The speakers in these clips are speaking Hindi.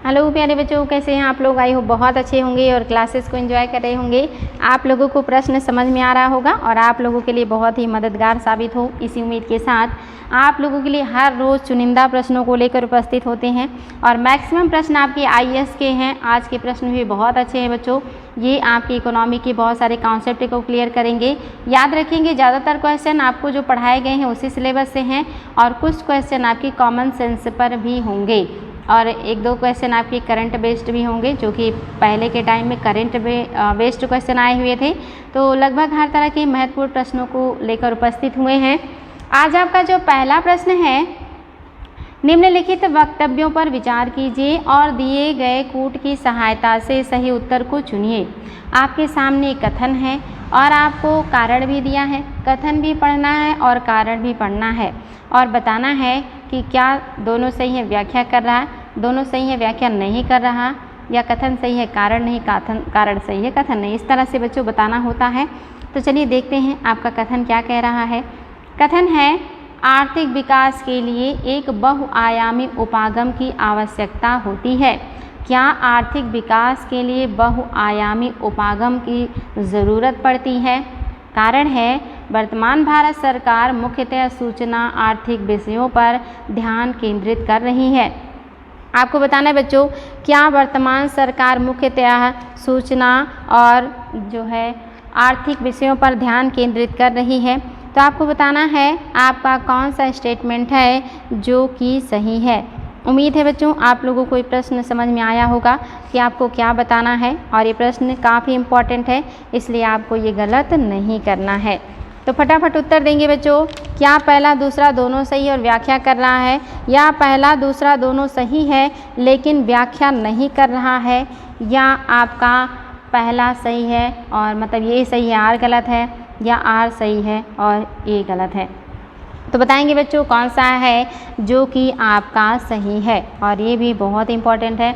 हेलो प्यारे बच्चों, कैसे हैं आप लोग। आई होप बहुत अच्छे होंगे और क्लासेस को एंजॉय कर रहे होंगे। आप लोगों को प्रश्न समझ में आ रहा होगा और आप लोगों के लिए बहुत ही मददगार साबित हो, इसी उम्मीद के साथ आप लोगों के लिए हर रोज़ चुनिंदा प्रश्नों को लेकर उपस्थित होते हैं और मैक्सिमम प्रश्न आपके आईएएस के हैं। आज के प्रश्न भी बहुत अच्छे हैं बच्चों। ये आपकी इकोनॉमी के बहुत सारे कॉन्सेप्ट को क्लियर करेंगे। याद रखेंगे, ज़्यादातर क्वेश्चन आपको जो पढ़ाए गए हैं उसी सिलेबस से हैं और कुछ क्वेश्चन आपकी कॉमन सेंस पर भी होंगे और एक दो क्वेश्चन आपके करंट बेस्ड भी होंगे, जो कि पहले के टाइम में करंट बेस्ड क्वेश्चन आए हुए थे। तो लगभग हर तरह के महत्वपूर्ण प्रश्नों को लेकर उपस्थित हुए हैं। आज आपका जो पहला प्रश्न है, निम्नलिखित वक्तव्यों पर विचार कीजिए और दिए गए कूट की सहायता से सही उत्तर को चुनिए। आपके सामने कथन है और आपको कारण भी दिया है। कथन भी पढ़ना है और कारण भी पढ़ना है और बताना है कि क्या दोनों सही है, व्याख्या कर रहा है, दोनों सही है, व्याख्या नहीं कर रहा, या कथन सही है, कारण नहीं, कारण सही है, कथन नहीं। इस तरह से बच्चों बताना होता है। तो चलिए देखते हैं आपका कथन क्या कह रहा है। कथन है, आर्थिक विकास के लिए एक बहुआयामी उपागम की आवश्यकता होती है। क्या आर्थिक विकास के लिए बहुआयामी उपागम की ज़रूरत पड़ती है? कारण है, वर्तमान भारत सरकार मुख्यतः सूचना आर्थिक विषयों पर ध्यान केंद्रित कर रही है। आपको बताना है बच्चों, क्या वर्तमान सरकार मुख्यतः सूचना और जो है आर्थिक विषयों पर ध्यान केंद्रित कर रही है। तो आपको बताना है आपका कौन सा स्टेटमेंट है जो कि सही है। उम्मीद है बच्चों आप लोगों को ये प्रश्न समझ में आया होगा कि आपको क्या बताना है और ये प्रश्न काफ़ी इम्पॉर्टेंट है, इसलिए आपको ये गलत नहीं करना है। तो फटाफट उत्तर देंगे बच्चों। क्या पहला दूसरा दोनों सही और व्याख्या कर रहा है, या पहला दूसरा दोनों सही है लेकिन व्याख्या नहीं कर रहा है, या आपका पहला सही है और मतलब ये सही है आर गलत है, या आर सही है और ए गलत है। तो बताएंगे बच्चों कौन सा है जो कि आपका सही है, और ये भी बहुत इम्पॉर्टेंट है।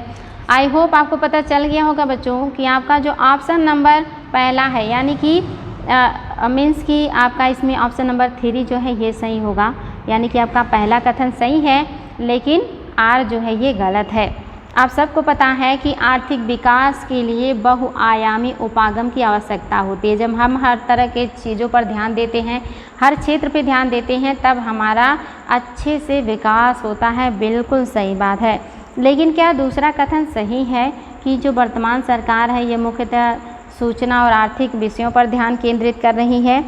आई होप आपको पता चल गया होगा बच्चों कि आपका जो ऑप्शन नंबर पहला है, यानी कि मीन्स कि आपका इसमें ऑप्शन नंबर 3 जो है ये सही होगा, यानी कि आपका पहला कथन सही है लेकिन आर जो है ये गलत है। आप सबको पता है कि आर्थिक विकास के लिए बहुआयामी उपागम की आवश्यकता होती है। जब हम हर तरह के चीज़ों पर ध्यान देते हैं, हर क्षेत्र पे ध्यान देते हैं, तब हमारा अच्छे से विकास होता है। बिल्कुल सही बात है। लेकिन क्या दूसरा कथन सही है कि जो वर्तमान सरकार है ये मुख्यतः सूचना और आर्थिक विषयों पर ध्यान केंद्रित कर रही है?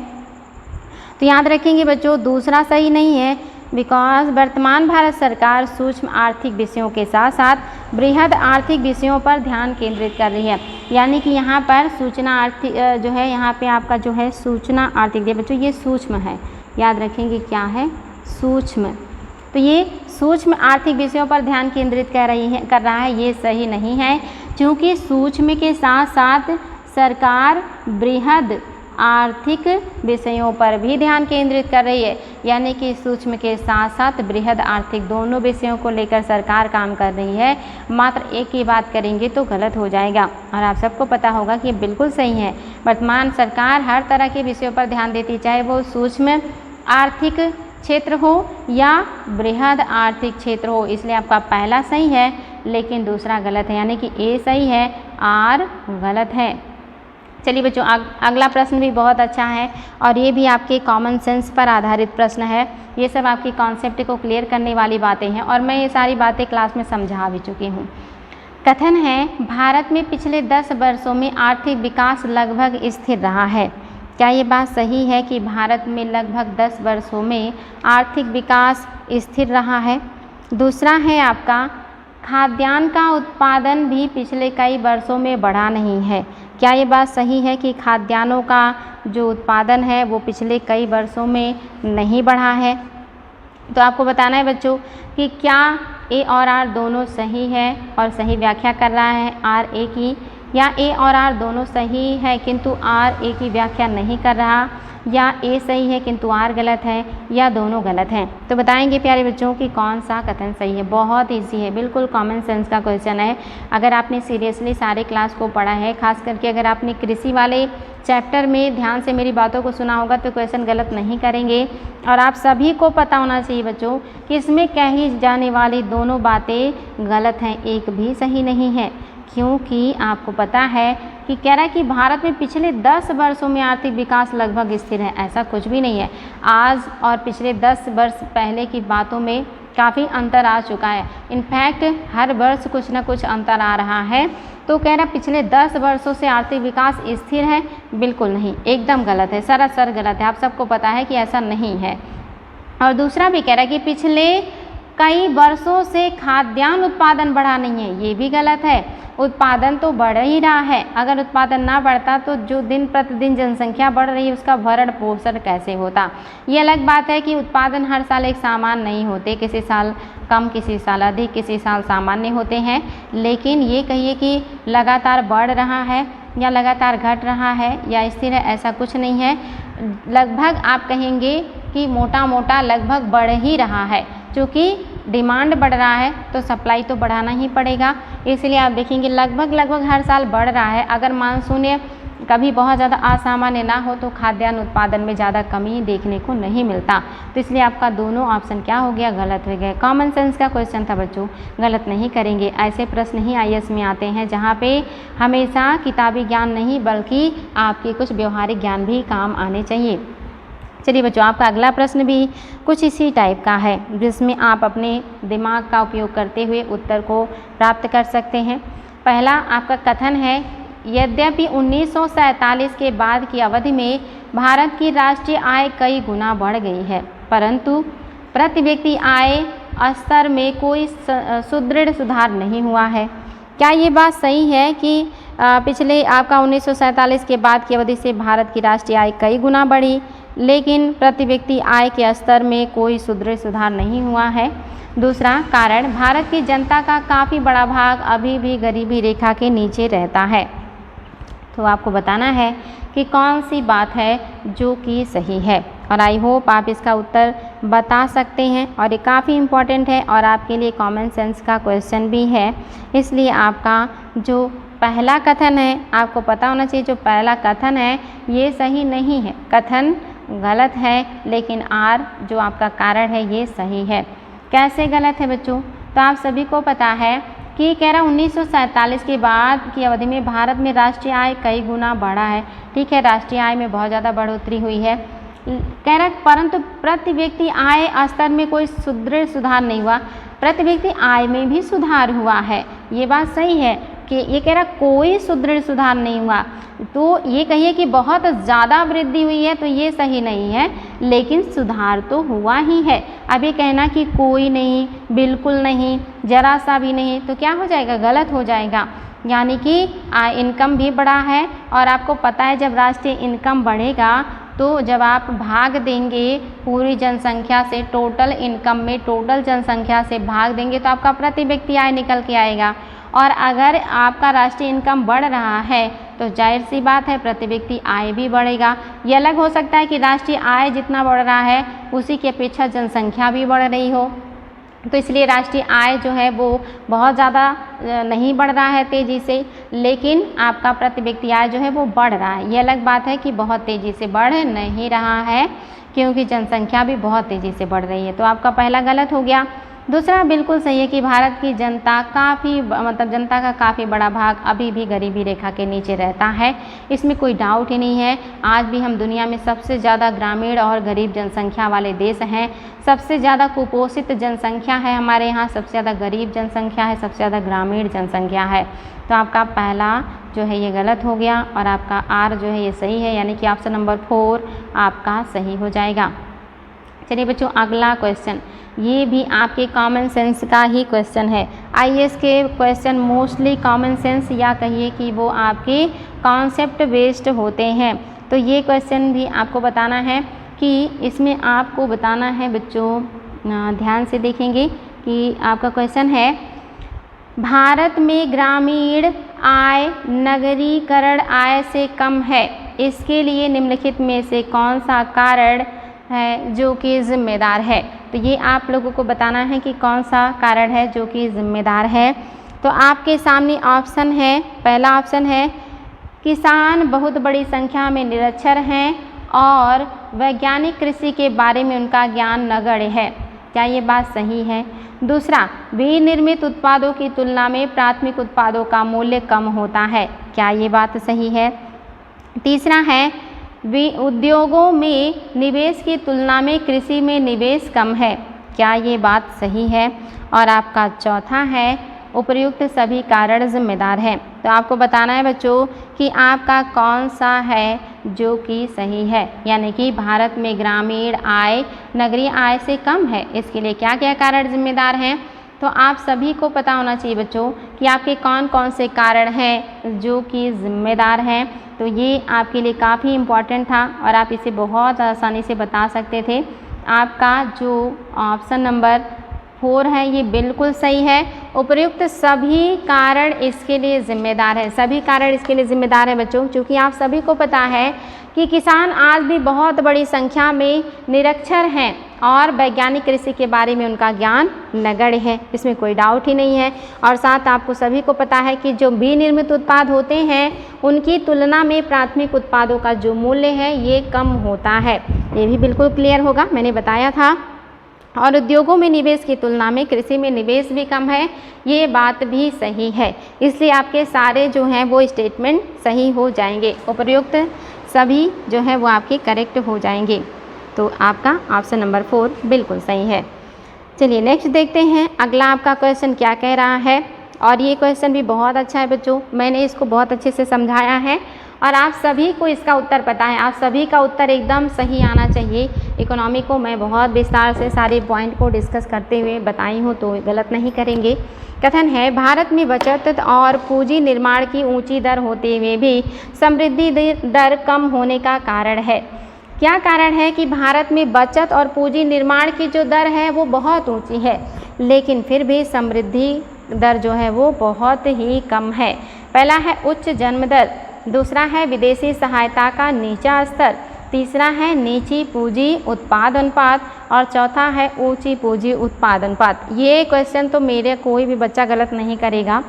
तो याद रखेंगे बच्चों, दूसरा सही नहीं है, बिकॉज वर्तमान भारत सरकार सूक्ष्म आर्थिक विषयों के साथ साथ बृहद आर्थिक विषयों पर ध्यान केंद्रित कर रही है। यानी कि यहाँ पर सूचना आर्थिक जो है, यहाँ पे आपका जो है सूचना आर्थिक दे बच्चों, ये सूक्ष्म है। याद रखेंगे क्या है, सूक्ष्म। तो ये सूक्ष्म आर्थिक विषयों पर ध्यान केंद्रित कर रहा है, ये सही नहीं है, क्योंकि सूक्ष्म के साथ साथ सरकार बृहद आर्थिक विषयों पर भी ध्यान केंद्रित कर रही है। यानी कि सूक्ष्म के साथ साथ बृहद आर्थिक दोनों विषयों को लेकर सरकार काम कर रही है। मात्र एक की बात करेंगे तो गलत हो जाएगा, और आप सबको पता होगा कि बिल्कुल सही है। वर्तमान सरकार हर तरह के विषयों पर ध्यान देती, चाहे वो सूक्ष्म आर्थिक क्षेत्र हो या बृहद आर्थिक क्षेत्र हो। इसलिए आपका पहला सही है लेकिन दूसरा गलत है, यानी कि ए सही है, आर गलत है। चलिए बच्चों, अगला प्रश्न भी बहुत अच्छा है और ये भी आपके कॉमन सेंस पर आधारित प्रश्न है। ये सब आपकी कॉन्सेप्ट को क्लियर करने वाली बातें हैं और मैं ये सारी बातें क्लास में समझा भी चुकी हूँ। कथन है, भारत में पिछले 10 वर्षों में आर्थिक विकास लगभग स्थिर रहा है। क्या ये बात सही है कि भारत में लगभग 10 वर्षों में आर्थिक विकास स्थिर रहा है? दूसरा है आपका, खाद्यान्न का उत्पादन भी पिछले कई वर्षों में बढ़ा नहीं है। क्या ये बात सही है कि खाद्यान्नों का जो उत्पादन है वो पिछले कई वर्षों में नहीं बढ़ा है? तो आपको बताना है बच्चों कि क्या ए और आर दोनों सही है और सही व्याख्या कर रहा है आर ए की, या ए और आर दोनों सही है किंतु आर ए की व्याख्या नहीं कर रहा, या ए सही है किंतु आर गलत है, या दोनों गलत हैं। तो बताएंगे प्यारे बच्चों कि कौन सा कथन सही है। बहुत ईजी है, बिल्कुल कॉमन सेंस का क्वेश्चन है। अगर आपने सीरियसली सारे क्लास को पढ़ा है, खास करके अगर आपने कृषि वाले चैप्टर में ध्यान से मेरी बातों को सुना होगा तो क्वेश्चन गलत नहीं करेंगे। और आप सभी को पता होना चाहिए बच्चों कि इसमें कही जाने वाली दोनों बातें गलत हैं, एक भी सही नहीं है। क्योंकि आपको पता है कि कह रहा है कि भारत में पिछले 10 वर्षों में आर्थिक विकास लगभग स्थिर है। ऐसा कुछ भी नहीं है। आज और पिछले 10 वर्ष पहले की बातों में काफ़ी अंतर आ चुका है। इनफैक्ट हर वर्ष कुछ ना कुछ अंतर आ रहा है। तो कह रहा पिछले 10 वर्षों से आर्थिक विकास स्थिर है, बिल्कुल नहीं, एकदम गलत है, सरासर गलत है। आप सबको पता है कि ऐसा नहीं है। और दूसरा भी कह रहा है कि पिछले कई वर्षों से खाद्यान्न उत्पादन बढ़ा नहीं है, ये भी गलत है। उत्पादन तो बढ़ ही रहा है। अगर उत्पादन ना बढ़ता तो जो दिन प्रतिदिन जनसंख्या बढ़ रही है उसका भरण पोषण कैसे होता। ये अलग बात है कि उत्पादन हर साल एक समान नहीं होते, किसी साल कम, किसी साल अधिक, किसी साल सामान्य होते हैं। लेकिन ये कहिए कि लगातार बढ़ रहा है या लगातार घट रहा है या स्थिर है, ऐसा कुछ नहीं है। लगभग आप कहेंगे कि मोटा मोटा लगभग बढ़ ही रहा है। क्योंकि डिमांड बढ़ रहा है तो सप्लाई तो बढ़ाना ही पड़ेगा, इसलिए आप देखेंगे लगभग हर साल बढ़ रहा है। अगर मानसून कभी बहुत ज़्यादा असामान्य ना हो तो खाद्यान्न उत्पादन में ज़्यादा कमी देखने को नहीं मिलता। तो इसलिए आपका दोनों ऑप्शन क्या हो गया, गलत हो गया। कॉमन सेंस का क्वेश्चन था बच्चों, गलत नहीं करेंगे। ऐसे प्रश्न ही IAS में आते हैं जहाँ पे हमेशा किताबी ज्ञान नहीं बल्कि आपके कुछ व्यवहारिक ज्ञान भी काम आने चाहिए। चलिए बच्चों, आपका अगला प्रश्न भी कुछ इसी टाइप का है जिसमें आप अपने दिमाग का उपयोग करते हुए उत्तर को प्राप्त कर सकते हैं। पहला आपका कथन है, यद्यपि 1947 के बाद की अवधि में भारत की राष्ट्रीय आय कई गुना बढ़ गई है, परंतु प्रति व्यक्ति आय स्तर में कोई सुदृढ़ सुधार नहीं हुआ है। क्या ये बात सही है कि पिछले आपका 1947 के बाद की अवधि से भारत की राष्ट्रीय आय कई गुना बढ़ी, लेकिन प्रति व्यक्ति आय के स्तर में कोई सुदृढ़ सुधार नहीं हुआ है? दूसरा कारण, भारत की जनता का काफ़ी बड़ा भाग अभी भी गरीबी रेखा के नीचे रहता है। तो आपको बताना है कि कौन सी बात है जो कि सही है। और आई होप आप इसका उत्तर बता सकते हैं। और ये काफ़ी इम्पॉर्टेंट है और आपके लिए कॉमन सेंस का क्वेश्चन भी है, इसलिए आपका जो पहला कथन है आपको पता होना चाहिए। जो पहला कथन है ये सही नहीं है, कथन गलत है, लेकिन आर जो आपका कारण है ये सही है। कैसे गलत है बच्चों? तो आप सभी को पता है कि कह रहा 1947 के बाद की अवधि में भारत में राष्ट्रीय आय कई गुना बढ़ा है। ठीक है, राष्ट्रीय आय में बहुत ज़्यादा बढ़ोतरी हुई है, कह रहा परंतु प्रति व्यक्ति आय स्तर में कोई सुदृढ़ सुधार नहीं हुआ। प्रति व्यक्ति आय में भी सुधार हुआ है, ये बात सही है कि ये कह रहा कोई सुदृढ़ सुधार नहीं हुआ। तो ये कहिए कि बहुत ज़्यादा वृद्धि हुई है तो ये सही नहीं है, लेकिन सुधार तो हुआ ही है। अब ये कहना कि कोई नहीं, बिल्कुल नहीं, जरा सा भी नहीं, तो क्या हो जाएगा, गलत हो जाएगा। यानी कि इनकम भी बढ़ा है। और आपको पता है जब राष्ट्रीय इनकम बढ़ेगा तो जब आप भाग देंगे पूरी जनसंख्या से, टोटल इनकम में टोटल जनसंख्या से भाग देंगे तो आपका प्रति व्यक्ति आय निकल के आएगा। और अगर आपका राष्ट्रीय इनकम बढ़ रहा है तो जाहिर सी बात है प्रति व्यक्ति आय भी बढ़ेगा। ये अलग हो सकता है कि राष्ट्रीय आय जितना बढ़ रहा है उसी की अपेक्षा जनसंख्या भी बढ़ रही हो, तो इसलिए राष्ट्रीय आय जो है वो बहुत ज़्यादा नहीं बढ़ रहा है तेज़ी से, लेकिन आपका प्रति व्यक्ति आय जो है वो बढ़ रहा है। ये अलग बात है कि बहुत तेज़ी से बढ़ नहीं रहा है, क्योंकि जनसंख्या भी बहुत तेज़ी से बढ़ रही है। तो आपका पहला गलत हो गया। दूसरा बिल्कुल सही है कि भारत की जनता जनता का काफ़ी बड़ा भाग अभी भी गरीबी रेखा के नीचे रहता है, इसमें कोई डाउट ही नहीं है। आज भी हम दुनिया में सबसे ज़्यादा ग्रामीण और गरीब जनसंख्या वाले देश हैं। सबसे ज़्यादा कुपोषित जनसंख्या है हमारे यहाँ, सबसे ज़्यादा गरीब जनसंख्या है, सबसे ज़्यादा ग्रामीण जनसंख्या है। तो आपका पहला जो है ये गलत हो गया और आपका आर जो है ये सही है, यानी कि ऑप्शन नंबर 4 आपका सही हो जाएगा। चलिए बच्चों, अगला क्वेश्चन, ये भी आपके कॉमन सेंस का ही क्वेश्चन है। IAS के क्वेश्चन मोस्टली कॉमन सेंस या कहिए कि वो आपके कॉन्सेप्ट बेस्ड होते हैं। तो ये क्वेश्चन भी आपको बताना है कि इसमें आपको बताना है बच्चों, ध्यान से देखेंगे कि आपका क्वेश्चन है, भारत में ग्रामीण आय नगरीकरण आय से कम है, इसके लिए निम्नलिखित में से कौन सा कारण है जो कि जिम्मेदार है। तो ये आप लोगों को बताना है कि कौन सा कारण है जो कि जिम्मेदार है। तो आपके सामने ऑप्शन है, पहला ऑप्शन है किसान बहुत बड़ी संख्या में निरक्षर हैं और वैज्ञानिक कृषि के बारे में उनका ज्ञान नगण्य है। क्या ये बात सही है? दूसरा, विनिर्मित उत्पादों की तुलना में प्राथमिक उत्पादों का मूल्य कम होता है। क्या ये बात सही है? तीसरा है, उद्योगों में निवेश की तुलना में कृषि में निवेश कम है। क्या ये बात सही है? और आपका चौथा है, उपर्युक्त सभी कारण जिम्मेदार हैं। तो आपको बताना है बच्चों कि आपका कौन सा है जो कि सही है, यानी कि भारत में ग्रामीण आय नगरीय आय से कम है, इसके लिए क्या क्या कारण जिम्मेदार हैं। तो आप सभी को पता होना चाहिए बच्चों कि आपके कौन कौन से कारण हैं जो कि जिम्मेदार हैं। तो ये आपके लिए काफ़ी इम्पॉर्टेंट था और आप इसे बहुत आसानी से बता सकते थे। आपका जो ऑप्शन नंबर 4 है ये बिल्कुल सही है। उपर्युक्त सभी कारण इसके लिए जिम्मेदार है, सभी कारण इसके लिए जिम्मेदार है बच्चों, क्योंकि आप सभी को पता है कि किसान आज भी बहुत बड़ी संख्या में निरक्षर हैं और वैज्ञानिक कृषि के बारे में उनका ज्ञान नगण्य है, इसमें कोई डाउट ही नहीं है। और साथ आपको सभी को पता है कि जो विनिर्मित उत्पाद होते हैं उनकी तुलना में प्राथमिक उत्पादों का जो मूल्य है ये कम होता है, ये भी बिल्कुल क्लियर होगा, मैंने बताया था। और उद्योगों में निवेश की तुलना में कृषि में निवेश भी कम है, ये बात भी सही है। इसलिए आपके सारे जो हैं वो स्टेटमेंट सही हो जाएंगे, उपर्युक्त सभी जो है वो आपके करेक्ट हो जाएंगे। तो आपका ऑप्शन नंबर 4 बिल्कुल सही है। चलिए नेक्स्ट देखते हैं अगला आपका क्वेश्चन क्या कह रहा है। और ये क्वेश्चन भी बहुत अच्छा है बच्चों, मैंने इसको बहुत अच्छे से समझाया है और आप सभी को इसका उत्तर पता है, आप सभी का उत्तर एकदम सही आना चाहिए। इकोनॉमी को मैं बहुत विस्तार से सारे पॉइंट को डिस्कस करते हुए बताई हूँ, तो गलत नहीं करेंगे। कथन है, भारत में बचत और पूंजी निर्माण की ऊंची दर होते हुए भी समृद्धि दर कम होने का कारण है। क्या कारण है कि भारत में बचत और पूंजी निर्माण की जो दर है वो बहुत ऊंची है, लेकिन फिर भी समृद्धि दर जो है वो बहुत ही कम है। पहला है उच्च जन्म दर, दूसरा है विदेशी सहायता का नीचा स्तर, तीसरा है नीची पूंजी उत्पाद अनुपात और चौथा है ऊंची पूंजी उत्पाद अनुपात। ये क्वेश्चन तो मेरे कोई भी बच्चा गलत नहीं करेगा,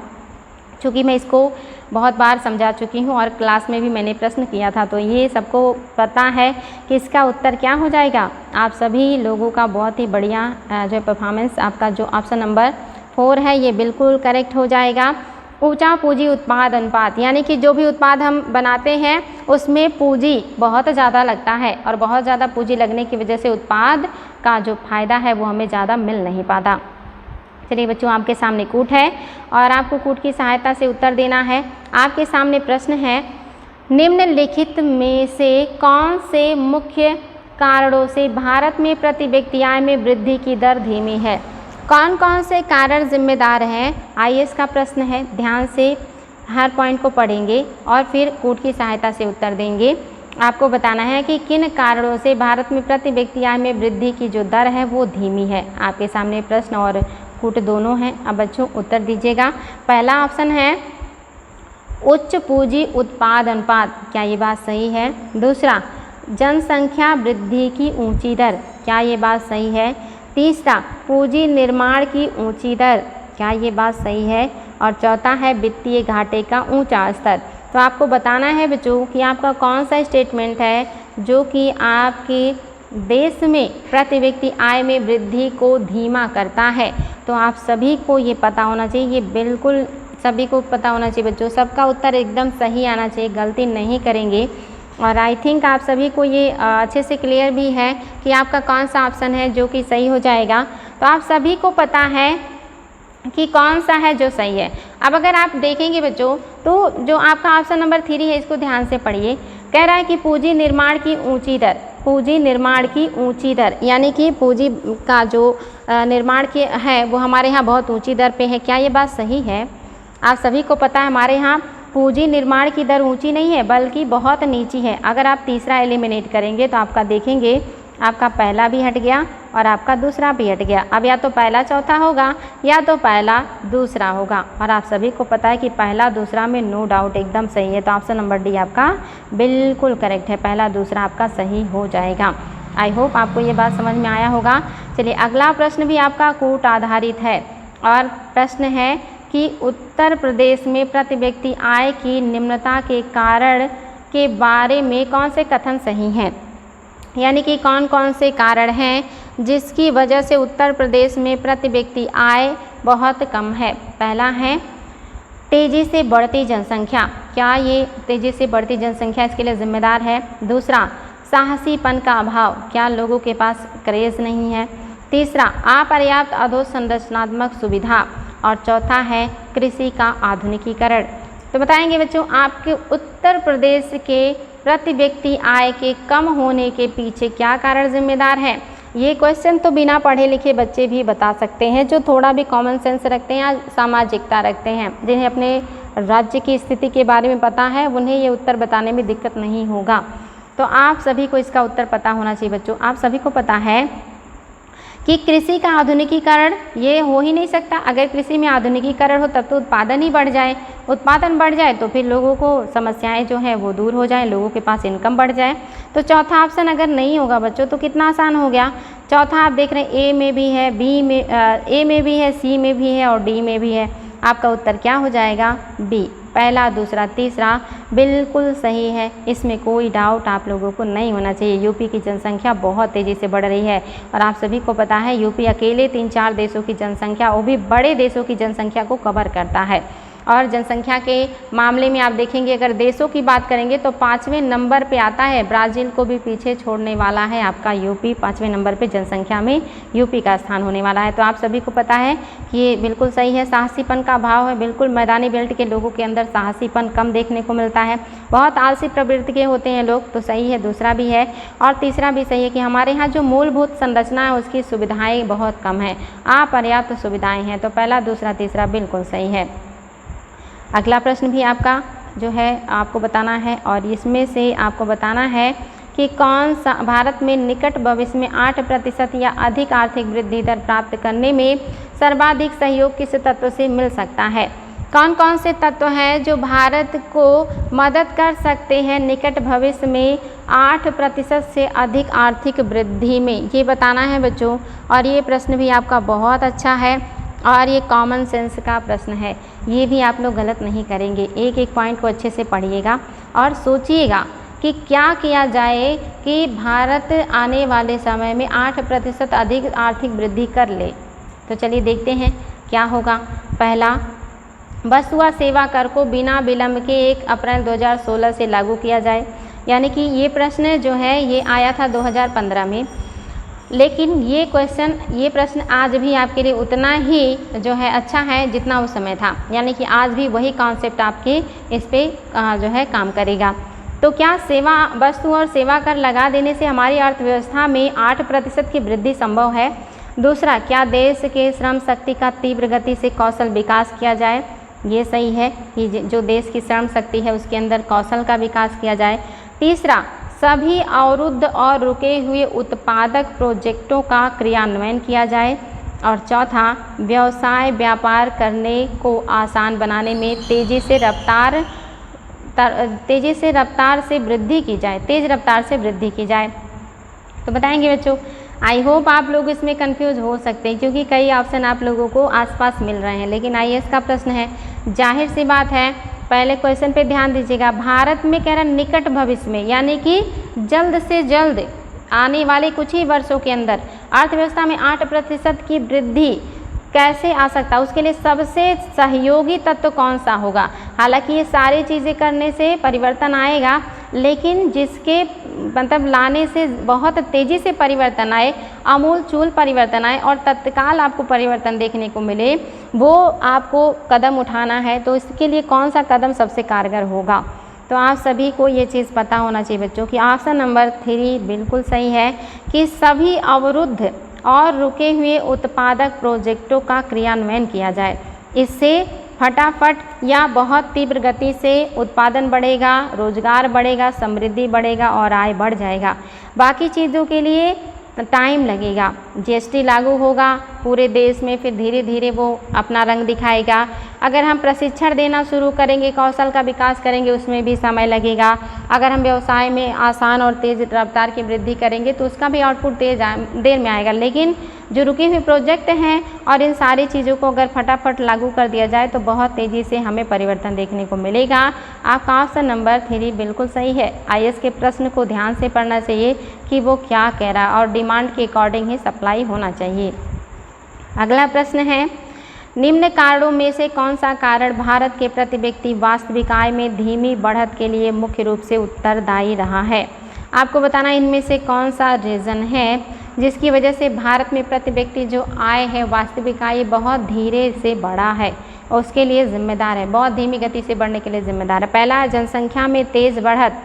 क्योंकि मैं इसको बहुत बार समझा चुकी हूँ और क्लास में भी मैंने प्रश्न किया था, तो ये सबको पता है कि इसका उत्तर क्या हो जाएगा। आप सभी लोगों का बहुत ही बढ़िया जो परफॉर्मेंस, आपका जो ऑप्शन नंबर 4 है ये बिल्कुल करेक्ट हो जाएगा। ऊंचा पूंजी उत्पाद अनुपात, यानी कि जो भी उत्पाद हम बनाते हैं उसमें पूंजी बहुत ज़्यादा लगता है और बहुत ज़्यादा पूंजी लगने की वजह से उत्पाद का जो फ़ायदा है वो हमें ज़्यादा मिल नहीं पाता। चलिए बच्चों, आपके सामने कूट है और आपको कूट की सहायता से उत्तर देना है। आपके सामने प्रश्न है, निम्नलिखित में से कौन से मुख्य कारणों से भारत में प्रति व्यक्ति आय में वृद्धि की दर धीमी है। कौन कौन से कारण जिम्मेदार हैं, आईएएस का प्रश्न है, ध्यान से हर पॉइंट को पढ़ेंगे और फिर कूट की सहायता से उत्तर देंगे। आपको बताना है कि किन कारणों से भारत में प्रति व्यक्ति आय में वृद्धि की जो दर है वो धीमी है। आपके सामने प्रश्न और कूट दोनों हैं, अब बच्चों उत्तर दीजिएगा। पहला ऑप्शन है उच्च पूंजी उत्पाद अनुपात, क्या ये बात सही है। दूसरा, जनसंख्या वृद्धि की ऊंची दर, क्या ये बात सही है। तीसरा, पूंजी निर्माण की ऊंची दर, क्या ये बात सही है। और चौथा है वित्तीय घाटे का ऊंचा स्तर। तो आपको बताना है बच्चों कि आपका कौन सा स्टेटमेंट है जो कि आपके देश में प्रति व्यक्ति आय में वृद्धि को धीमा करता है। तो आप सभी को ये पता होना चाहिए, ये बिल्कुल सभी को पता होना चाहिए बच्चों, सबका उत्तर एकदम सही आना चाहिए, गलती नहीं करेंगे। और आई थिंक आप सभी को ये अच्छे से क्लियर भी है कि आपका कौन सा ऑप्शन है जो कि सही हो जाएगा। तो आप सभी को पता है कि कौन सा है जो सही है। अब अगर आप देखेंगे बच्चों तो जो आपका ऑप्शन नंबर 3 है इसको ध्यान से पढ़िए। कह रहा है कि पूंजी निर्माण की ऊंची दर, पूंजी निर्माण की ऊंची दर, यानी कि पूंजी का जो निर्माण की है वो हमारे यहाँ बहुत ऊंची दर पे है। क्या ये बात सही है। आप सभी को पता है हमारे यहाँ पूंजी निर्माण की दर ऊंची नहीं है बल्कि बहुत नीची है। अगर आप तीसरा एलिमिनेट करेंगे तो आपका देखेंगे आपका पहला भी हट गया और आपका दूसरा भी हट गया। अब या तो पहला चौथा होगा या तो पहला दूसरा होगा, और आप सभी को पता है कि पहला दूसरा में नो डाउट एकदम सही है। तो ऑप्शन नंबर डी आपका बिल्कुल करेक्ट है, पहला दूसरा आपका सही हो जाएगा। आई होप आपको ये बात समझ में आया होगा। चलिए अगला प्रश्न भी आपका कूट आधारित है और प्रश्न है कि उत्तर प्रदेश में प्रति व्यक्ति आय की निम्नता के कारण के बारे में कौन से कथन सही हैं। यानी कि कौन कौन से कारण हैं जिसकी वजह से उत्तर प्रदेश में प्रति व्यक्ति आय बहुत कम है। पहला है तेज़ी से बढ़ती जनसंख्या, क्या ये तेज़ी से बढ़ती जनसंख्या इसके लिए जिम्मेदार है। दूसरा, साहसीपन का अभाव, क्या लोगों के पास क्रेज़ नहीं है। तीसरा, अपर्याप्त अधोसंरचनात्मक सुविधा। और चौथा है कृषि का आधुनिकीकरण। तो बताएंगे बच्चों, आपके उत्तर प्रदेश के प्रति व्यक्ति आय के कम होने के पीछे क्या कारण जिम्मेदार है। ये क्वेश्चन तो बिना पढ़े लिखे बच्चे भी बता सकते हैं, जो थोड़ा भी कॉमन सेंस रखते हैं या सामाजिकता रखते हैं, जिन्हें अपने राज्य की स्थिति के बारे में पता है, उन्हें ये उत्तर बताने में दिक्कत नहीं होगा। तो आप सभी को इसका उत्तर पता होना चाहिए बच्चों। आप सभी को पता है कि कृषि का आधुनिकीकरण ये हो ही नहीं सकता। अगर कृषि में आधुनिकीकरण हो तब तो उत्पादन ही बढ़ जाए, उत्पादन बढ़ जाए तो फिर लोगों को समस्याएं जो हैं वो दूर हो जाएं, लोगों के पास इनकम बढ़ जाए। तो चौथा ऑप्शन अगर नहीं होगा बच्चों तो कितना आसान हो गया। चौथा आप देख रहे हैं ए में भी है, ए में भी है, सी में भी है और डी में भी है। आपका उत्तर क्या हो जाएगा, बी। पहला, दूसरा, तीसरा बिल्कुल सही है, इसमें कोई डाउट आप लोगों को नहीं होना चाहिए। यूपी की जनसंख्या बहुत तेज़ी से बढ़ रही है और आप सभी को पता है यूपी अकेले 3-4 देशों की जनसंख्या, वो भी बड़े देशों की जनसंख्या को कवर करता है। और जनसंख्या के मामले में आप देखेंगे, अगर देशों की बात करेंगे तो 5वें नंबर पे आता है। ब्राज़ील को भी पीछे छोड़ने वाला है आपका यूपी, 5वें नंबर पे जनसंख्या में यूपी का स्थान होने वाला है। तो आप सभी को पता है कि ये बिल्कुल सही है। साहसीपन का अभाव है, बिल्कुल मैदानी बेल्ट के लोगों के अंदर साहसीपन कम देखने को मिलता है, बहुत आलसी प्रवृत्ति के होते हैं लोग, तो सही है। दूसरा भी है और तीसरा भी सही है कि हमारे यहाँ जो मूलभूत संरचना है उसकी सुविधाएँ बहुत कम है, अपर्याप्त सुविधाएँ हैं। तो पहला, दूसरा, तीसरा बिल्कुल सही है। अगला प्रश्न भी आपका जो है आपको बताना है और इसमें से आपको बताना है कि कौन सा भारत में निकट भविष्य में 8% या अधिक आर्थिक वृद्धि दर प्राप्त करने में सर्वाधिक सहयोग किस तत्व से मिल सकता है। कौन कौन से तत्व हैं जो भारत को मदद कर सकते हैं निकट भविष्य में 8% से अधिक आर्थिक वृद्धि में, ये बताना है बच्चों। और ये प्रश्न भी आपका बहुत अच्छा है और ये कॉमन सेंस का प्रश्न है, ये भी आप लोग गलत नहीं करेंगे। एक एक पॉइंट को अच्छे से पढ़िएगा और सोचिएगा कि क्या किया जाए कि भारत आने वाले समय में 8% अधिक आर्थिक वृद्धि कर ले। तो चलिए देखते हैं क्या होगा। पहला, वस्तु व सेवा कर को बिना विलंब के 1 अप्रैल 2016 से लागू किया जाए। यानी कि ये प्रश्न जो है ये आया था 2015 में, लेकिन ये प्रश्न आज भी आपके लिए उतना ही जो है अच्छा है जितना उस समय था। यानी कि आज भी वही कॉन्सेप्ट आपके इस पे जो है काम करेगा। तो क्या वस्तु और सेवा कर लगा देने से हमारी अर्थव्यवस्था में 8% की वृद्धि संभव है। दूसरा, क्या देश के श्रम शक्ति का तीव्र गति से कौशल विकास किया जाए। ये सही है कि जो देश की श्रम शक्ति है उसके अंदर कौशल का विकास किया जाए। तीसरा, सभी अवरुद्ध और रुके हुए उत्पादक प्रोजेक्टों का क्रियान्वयन किया जाए। और चौथा, व्यापार करने को आसान बनाने में तेज़ रफ्तार से वृद्धि की जाए। तो बताएंगे बच्चों, आई होप आप लोग इसमें कंफ्यूज हो सकते हैं क्योंकि कई ऑप्शन आप लोगों को आसपास मिल रहे हैं, लेकिन आईएएस का प्रश्न है, जाहिर सी बात है। पहले क्वेश्चन पे ध्यान दीजिएगा। भारत में कह रहा निकट भविष्य में, यानी कि जल्द से जल्द आने वाले कुछ ही वर्षों के अंदर अर्थव्यवस्था में 8% की वृद्धि कैसे आ सकता है, उसके लिए सबसे सहयोगी तत्व कौन सा होगा। हालांकि ये सारी चीज़ें करने से परिवर्तन आएगा, लेकिन जिसके मतलब लाने से बहुत तेज़ी से परिवर्तन आए, आमूल चूल परिवर्तन आए और तत्काल आपको परिवर्तन देखने को मिले, वो आपको कदम उठाना है। तो इसके लिए कौन सा कदम सबसे कारगर होगा। तो आप सभी को ये चीज़ पता होना चाहिए बच्चों कि ऑप्शन नंबर 3 बिल्कुल सही है कि सभी अवरुद्ध और रुके हुए उत्पादक प्रोजेक्टों का क्रियान्वयन किया जाए। इससे फटाफट या बहुत तीव्र गति से उत्पादन बढ़ेगा, रोजगार बढ़ेगा, समृद्धि बढ़ेगा और आय बढ़ जाएगा। बाकी चीज़ों के लिए टाइम लगेगा। जीएसटी लागू होगा पूरे देश में, फिर धीरे धीरे वो अपना रंग दिखाएगा। अगर हम प्रशिक्षण देना शुरू करेंगे, कौशल का विकास करेंगे, उसमें भी समय लगेगा। अगर हम व्यवसाय में आसान और तेज़ रफ्तार की वृद्धि करेंगे तो उसका भी आउटपुट देर में आएगा। लेकिन जो रुके हुए प्रोजेक्ट हैं और इन सारी चीज़ों को अगर फटाफट लागू कर दिया जाए तो बहुत तेज़ी से हमें परिवर्तन देखने को मिलेगा। आपका ऑप्शन नंबर 3 बिल्कुल सही है। आईएएस के प्रश्न को ध्यान से पढ़ना चाहिए कि वो क्या कह रहा है और डिमांड के अकॉर्डिंग ही सप्लाई होना चाहिए। अगला प्रश्न है, निम्न कारणों में से कौन सा कारण भारत के प्रति व्यक्ति वास्तविक आय में धीमी बढ़त के लिए मुख्य रूप से उत्तरदायी रहा है। आपको बताना इनमें से कौन सा रीज़न है जिसकी वजह से भारत में प्रति व्यक्ति जो आय है, वास्तविक आय बहुत धीरे से बढ़ा है और उसके लिए जिम्मेदार है, बहुत धीमी गति से बढ़ने के लिए जिम्मेदार है। पहला, जनसंख्या में तेज़ बढ़त,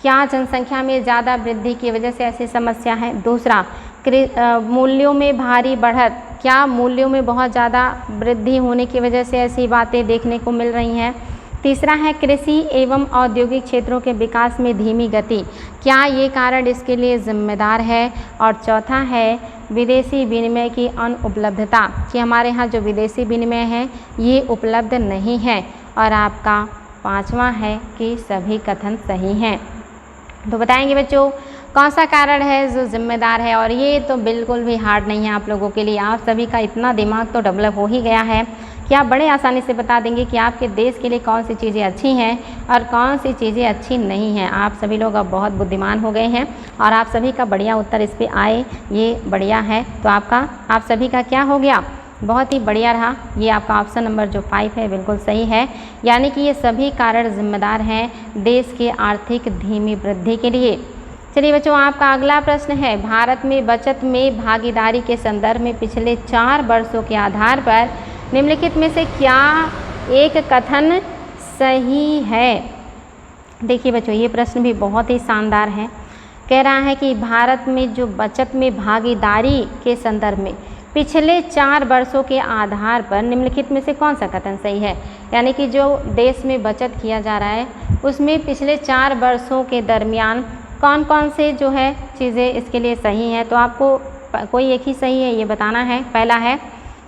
क्या जनसंख्या में ज़्यादा वृद्धि की वजह से ऐसी समस्या है। दूसरा, मूल्यों में भारी बढ़त, क्या मूल्यों में बहुत ज़्यादा वृद्धि होने की वजह से ऐसी बातें देखने को मिल रही हैं। तीसरा है, कृषि एवं औद्योगिक क्षेत्रों के विकास में धीमी गति, क्या ये कारण इसके लिए जिम्मेदार है। और चौथा है, विदेशी विनिमय की अनुपलब्धता, कि हमारे यहाँ जो विदेशी विनिमय है ये उपलब्ध नहीं है। और आपका पाँचवा है कि सभी कथन सही हैं। तो बताएंगे बच्चों कौन सा कारण है जो जिम्मेदार है। और ये तो बिल्कुल भी हार्ड नहीं है आप लोगों के लिए, आप सभी का इतना दिमाग तो डेवलप हो ही गया है कि आप बड़े आसानी से बता देंगे कि आपके देश के लिए कौन सी चीज़ें अच्छी हैं और कौन सी चीज़ें अच्छी नहीं हैं। आप सभी लोग अब बहुत बुद्धिमान हो गए हैं और आप सभी का बढ़िया उत्तर इस पर आए, ये बढ़िया है। तो आप सभी का क्या हो गया, बहुत ही बढ़िया रहा। ये आपका ऑप्शन नंबर जो 5 है बिल्कुल सही है, यानी कि ये सभी कारण जिम्मेदार हैं देश के आर्थिक धीमी वृद्धि के लिए। चलिए बच्चों, आपका अगला प्रश्न है, भारत में बचत में भागीदारी के संदर्भ में पिछले 4 वर्षों के आधार पर निम्नलिखित में से क्या एक कथन सही है। देखिए बच्चों, ये प्रश्न भी बहुत ही शानदार है। कह रहा है कि भारत में जो बचत में भागीदारी के संदर्भ में पिछले 4 वर्षों के आधार पर निम्नलिखित में से कौन सा कथन सही है। यानी कि जो देश में बचत किया जा रहा है उसमें पिछले 4 वर्षों के दरमियान कौन कौन से जो है चीज़ें इसके लिए सही हैं। तो आपको कोई एक ही सही है ये बताना है। पहला है,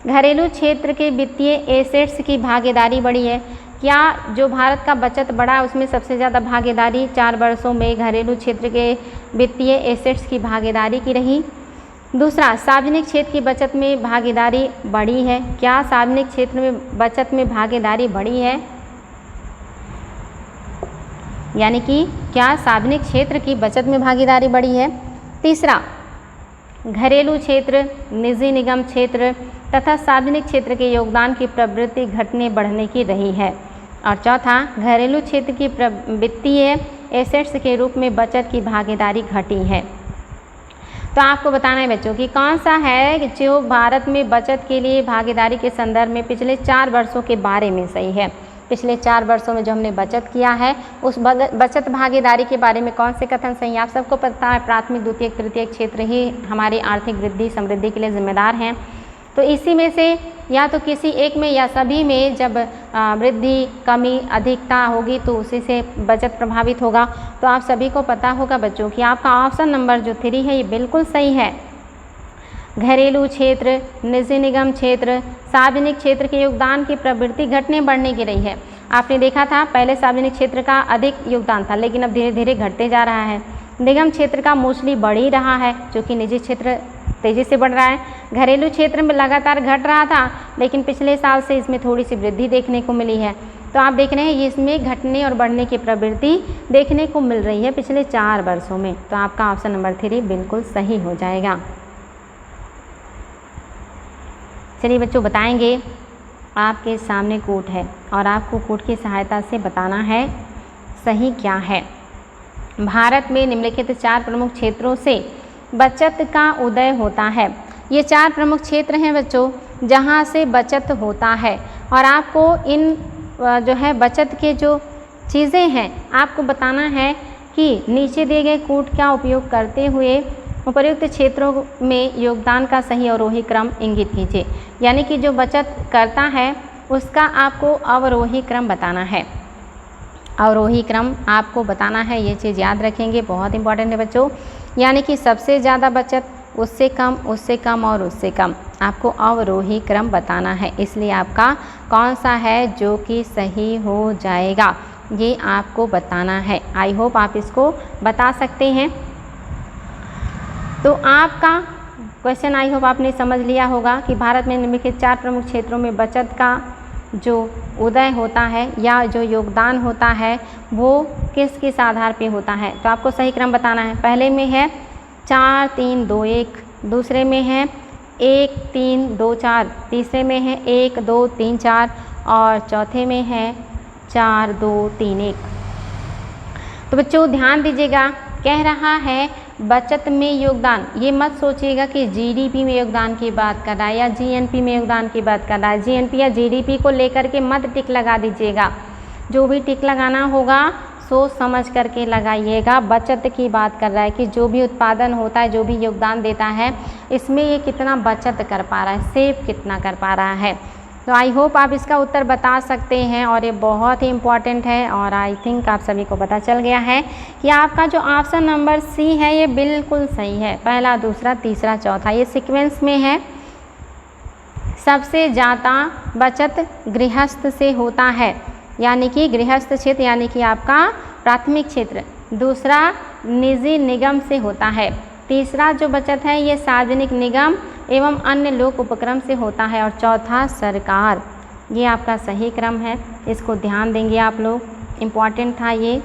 घरेलू क्षेत्र के वित्तीय एसेट्स की भागीदारी बढ़ी है, क्या जो भारत का बचत बढ़ा उसमें सबसे ज़्यादा भागीदारी 4 वर्षों में घरेलू क्षेत्र के वित्तीय एसेट्स की भागीदारी की रही। दूसरा, सार्वजनिक क्षेत्र की बचत में भागीदारी बढ़ी है, क्या सार्वजनिक क्षेत्र में बचत में भागीदारी बढ़ी है, यानी कि क्या सार्वजनिक क्षेत्र की बचत में भागीदारी बढ़ी है। तीसरा, घरेलू क्षेत्र, निजी निगम क्षेत्र तथा सार्वजनिक क्षेत्र के योगदान की प्रवृत्ति घटने बढ़ने की रही है। और चौथा, घरेलू क्षेत्र की वित्तीय एसेट्स के रूप में बचत की भागीदारी घटी है। तो आपको बताना है बच्चों कि कौन सा है जो भारत में बचत के लिए भागीदारी के संदर्भ में पिछले 4 वर्षों के बारे में सही है। पिछले 4 वर्षों में जो हमने बचत किया है उस बचत भागीदारी के बारे में कौन से कथन सही हैं। आप सबको पता है प्राथमिक द्वितीयक तृतीयक क्षेत्र ही हमारी आर्थिक वृद्धि समृद्धि के लिए जिम्मेदार हैं। तो इसी में से या तो किसी एक में या सभी में जब वृद्धि कमी अधिकता होगी तो उसी से बचत प्रभावित होगा। तो आप सभी को पता होगा बच्चों कि आपका ऑप्शन नंबर जो 3 है ये बिल्कुल सही है। घरेलू क्षेत्र, निजी निगम क्षेत्र, सार्वजनिक क्षेत्र के योगदान की प्रवृत्ति घटने बढ़ने की रही है। आपने देखा था पहले सार्वजनिक क्षेत्र का अधिक योगदान था लेकिन अब धीरे धीरे घटते जा रहा है। निगम क्षेत्र का मोस्टली बढ़ ही रहा है जो कि निजी क्षेत्र तेज़ी से बढ़ रहा है। घरेलू क्षेत्र में लगातार घट रहा था लेकिन पिछले साल से इसमें थोड़ी सी वृद्धि देखने को मिली है। तो आप देख रहे हैं ये इसमें घटने और बढ़ने की प्रवृत्ति देखने को मिल रही है पिछले 4 वर्षों में। तो आपका ऑप्शन नंबर 3 बिल्कुल सही हो जाएगा। चलिए बच्चों, बताएंगे आपके सामने कोट है और आपको कोट की सहायता से बताना है सही क्या है। भारत में निम्नलिखित 4 प्रमुख क्षेत्रों से बचत का उदय होता है। ये 4 प्रमुख क्षेत्र हैं बच्चों जहाँ से बचत होता है और आपको इन जो है बचत के जो चीज़ें हैं आपको बताना है कि नीचे दिए गए कोट का उपयोग करते हुए उपर्युक्त क्षेत्रों में योगदान का सही अवरोही क्रम इंगित कीजिए। यानी कि जो बचत करता है उसका आपको अवरोही क्रम बताना है। अवरोही क्रम आपको बताना है, ये चीज़ याद रखेंगे, बहुत इंपॉर्टेंट है बच्चों। यानी कि सबसे ज़्यादा बचत, उससे कम और उससे कम, आपको अवरोही क्रम बताना है। इसलिए आपका कौन सा है जो कि सही हो जाएगा ये आपको बताना है। आई होप आप इसको बता सकते हैं। तो आपका क्वेश्चन आई होप आपने समझ लिया होगा कि भारत में निम्नलिखित 4 प्रमुख क्षेत्रों में बचत का जो उदय होता है या जो योगदान होता है वो किस किस आधार पे होता है। तो आपको सही क्रम बताना है। पहले में है 4 3 2 1, दूसरे में है 1 3 2 4, तीसरे में है 1 2 3 4 और चौथे में है 4 2 3 1। तो बच्चों ध्यान दीजिएगा, कह रहा है बचत में योगदान। ये मत सोचिएगा कि जीडीपी में योगदान की बात कर रहा है या जीएनपी में योगदान की बात कर रहा है। जीएनपी या जीडीपी को लेकर के मत टिक लगा दीजिएगा। जो भी टिक लगाना होगा सोच समझ करके लगाइएगा। बचत की बात कर रहा है कि जो भी उत्पादन होता है, जो भी योगदान देता है, इसमें ये कितना बचत कर पा रहा है, सेव कितना कर पा रहा है। तो आई होप आप इसका उत्तर बता सकते हैं और ये बहुत ही इम्पॉर्टेंट है। और आई थिंक आप सभी को पता चल गया है कि आपका जो ऑप्शन नंबर सी है ये बिल्कुल सही है। पहला, दूसरा, तीसरा, चौथा ये सीक्वेंस में है। सबसे ज़्यादा बचत गृहस्थ से होता है, यानी कि गृहस्थ क्षेत्र यानी कि आपका प्राथमिक क्षेत्र। दूसरा निजी निगम से होता है। तीसरा जो बचत है ये सार्वजनिक निगम एवं अन्य लोक उपक्रम से होता है। और चौथा सरकार। ये आपका सही क्रम है, इसको ध्यान देंगे आप लोग, इम्पॉर्टेंट था ये।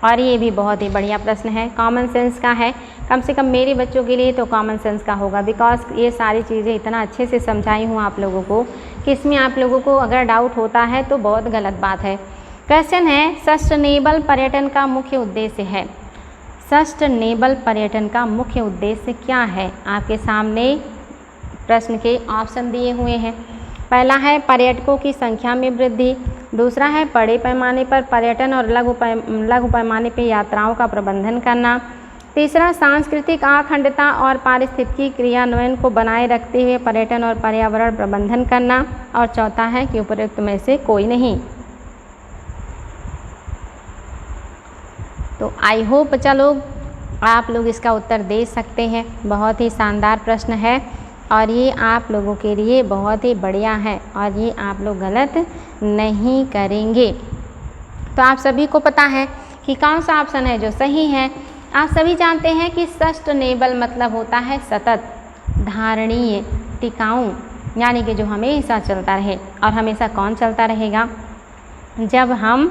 और ये भी बहुत ही बढ़िया प्रश्न है, कॉमन सेंस का है। कम से कम मेरे बच्चों के लिए तो कॉमन सेंस का होगा, बिकॉज ये सारी चीज़ें इतना अच्छे से समझाई हूँ आप लोगों को कि इसमें आप लोगों को अगर डाउट होता है तो बहुत गलत बात है। क्वेश्चन है सस्टेनेबल पर्यटन का मुख्य उद्देश्य है। सस्टेनेबल पर्यटन का मुख्य उद्देश्य क्या है? आपके सामने प्रश्न के ऑप्शन दिए हुए हैं। पहला है पर्यटकों की संख्या में वृद्धि, दूसरा है बड़े पैमाने पर पर्यटन और लघु पैमाने पर यात्राओं का प्रबंधन करना, तीसरा सांस्कृतिक अखंडता और पारिस्थितिकी क्रियान्वयन को बनाए रखते हुए पर्यटन और पर्यावरण प्रबंधन करना, और चौथा है कि उपरोक्त में से कोई नहीं। तो आई होप बच्चा लोग आप लोग इसका उत्तर दे सकते हैं। बहुत ही शानदार प्रश्न है और ये आप लोगों के लिए बहुत ही बढ़िया है और ये आप लोग गलत नहीं करेंगे। तो आप सभी को पता है कि कौन सा ऑप्शन है जो सही है। आप सभी जानते हैं कि सस्टेनेबल मतलब होता है सतत, धारणीय, टिकाऊ, यानी कि जो हमेशा चलता रहे। और हमेशा कौन चलता रहेगा? जब हम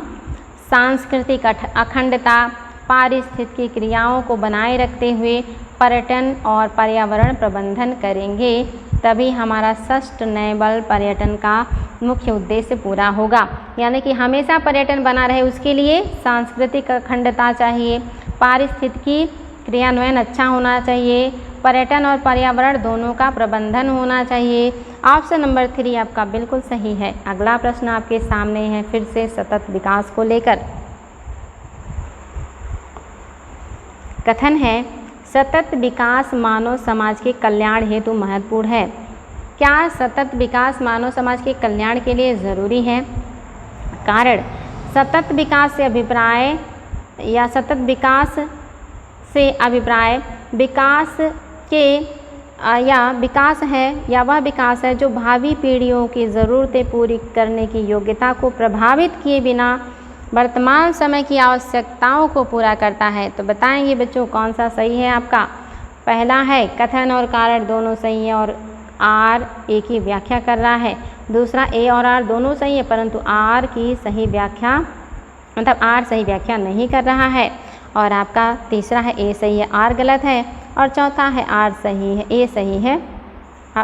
सांस्कृतिक अखंडता, पारिस्थितिकी क्रियाओं को बनाए रखते हुए पर्यटन और पर्यावरण प्रबंधन करेंगे, तभी हमारा सस्टेनेबल पर्यटन का मुख्य उद्देश्य पूरा होगा। यानी कि हमेशा पर्यटन बना रहे उसके लिए सांस्कृतिक अखंडता चाहिए, पारिस्थितिकी क्रियान्वयन अच्छा होना चाहिए, पर्यटन और पर्यावरण दोनों का प्रबंधन होना चाहिए। ऑप्शन नंबर 3 आपका बिल्कुल सही है। अगला प्रश्न आपके सामने है फिर से सतत विकास को लेकर। कथन है सतत विकास मानव समाज के कल्याण हेतु महत्वपूर्ण है। क्या सतत विकास मानव समाज के कल्याण के लिए ज़रूरी है? कारण सतत विकास से अभिप्राय या सतत विकास से अभिप्राय विकास के या विकास है या वह विकास है जो भावी पीढ़ियों की ज़रूरतें पूरी करने की योग्यता को प्रभावित किए बिना वर्तमान समय की आवश्यकताओं को पूरा करता है। तो बताएंगे बच्चों कौन सा सही है आपका? पहला है कथन और कारण दोनों सही है और आर ए की व्याख्या कर रहा है। दूसरा ए और आर दोनों सही है परंतु आर की सही व्याख्या मतलब आर सही व्याख्या नहीं कर रहा है। और आपका तीसरा है ए सही है आर गलत है। और चौथा है आर सही है ए सही है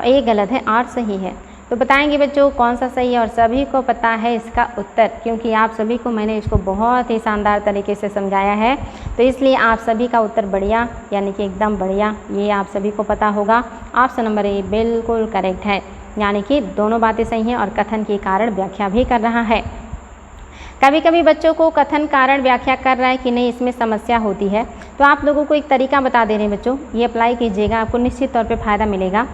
ए गलत है आर सही है। तो बताएंगे बच्चों कौन सा सही है? और सभी को पता है इसका उत्तर, क्योंकि आप सभी को मैंने इसको बहुत ही शानदार तरीके से समझाया है, तो इसलिए आप सभी का उत्तर बढ़िया यानी कि एकदम बढ़िया ये आप सभी को पता होगा। ऑप्शन नंबर ए बिल्कुल करेक्ट है, यानी कि दोनों बातें सही हैं और कथन के कारण व्याख्या भी कर रहा है। कभी कभी बच्चों को कथन कारण व्याख्या कर रहा है कि नहीं, इसमें समस्या होती है। तो आप लोगों को एक तरीका बता दे रहे हैं बच्चों, ये अप्लाई कीजिएगा, आपको निश्चित तौर पे फ़ायदा मिलेगा।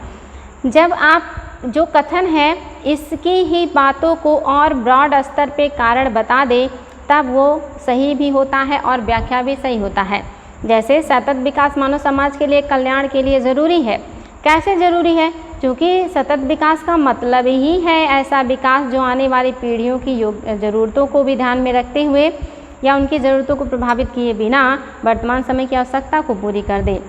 जब आप जो कथन है इसकी ही बातों को और ब्रॉड स्तर पे कारण बता दे तब वो सही भी होता है और व्याख्या भी सही होता है। जैसे सतत विकास मानव समाज के लिए कल्याण के लिए ज़रूरी है। कैसे ज़रूरी है? क्योंकि सतत विकास का मतलब ही है ऐसा विकास जो आने वाली पीढ़ियों की ज़रूरतों को भी ध्यान में रखते हुए या उनकी ज़रूरतों को प्रभावित किए बिना वर्तमान समय की आवश्यकता को पूरी कर दे।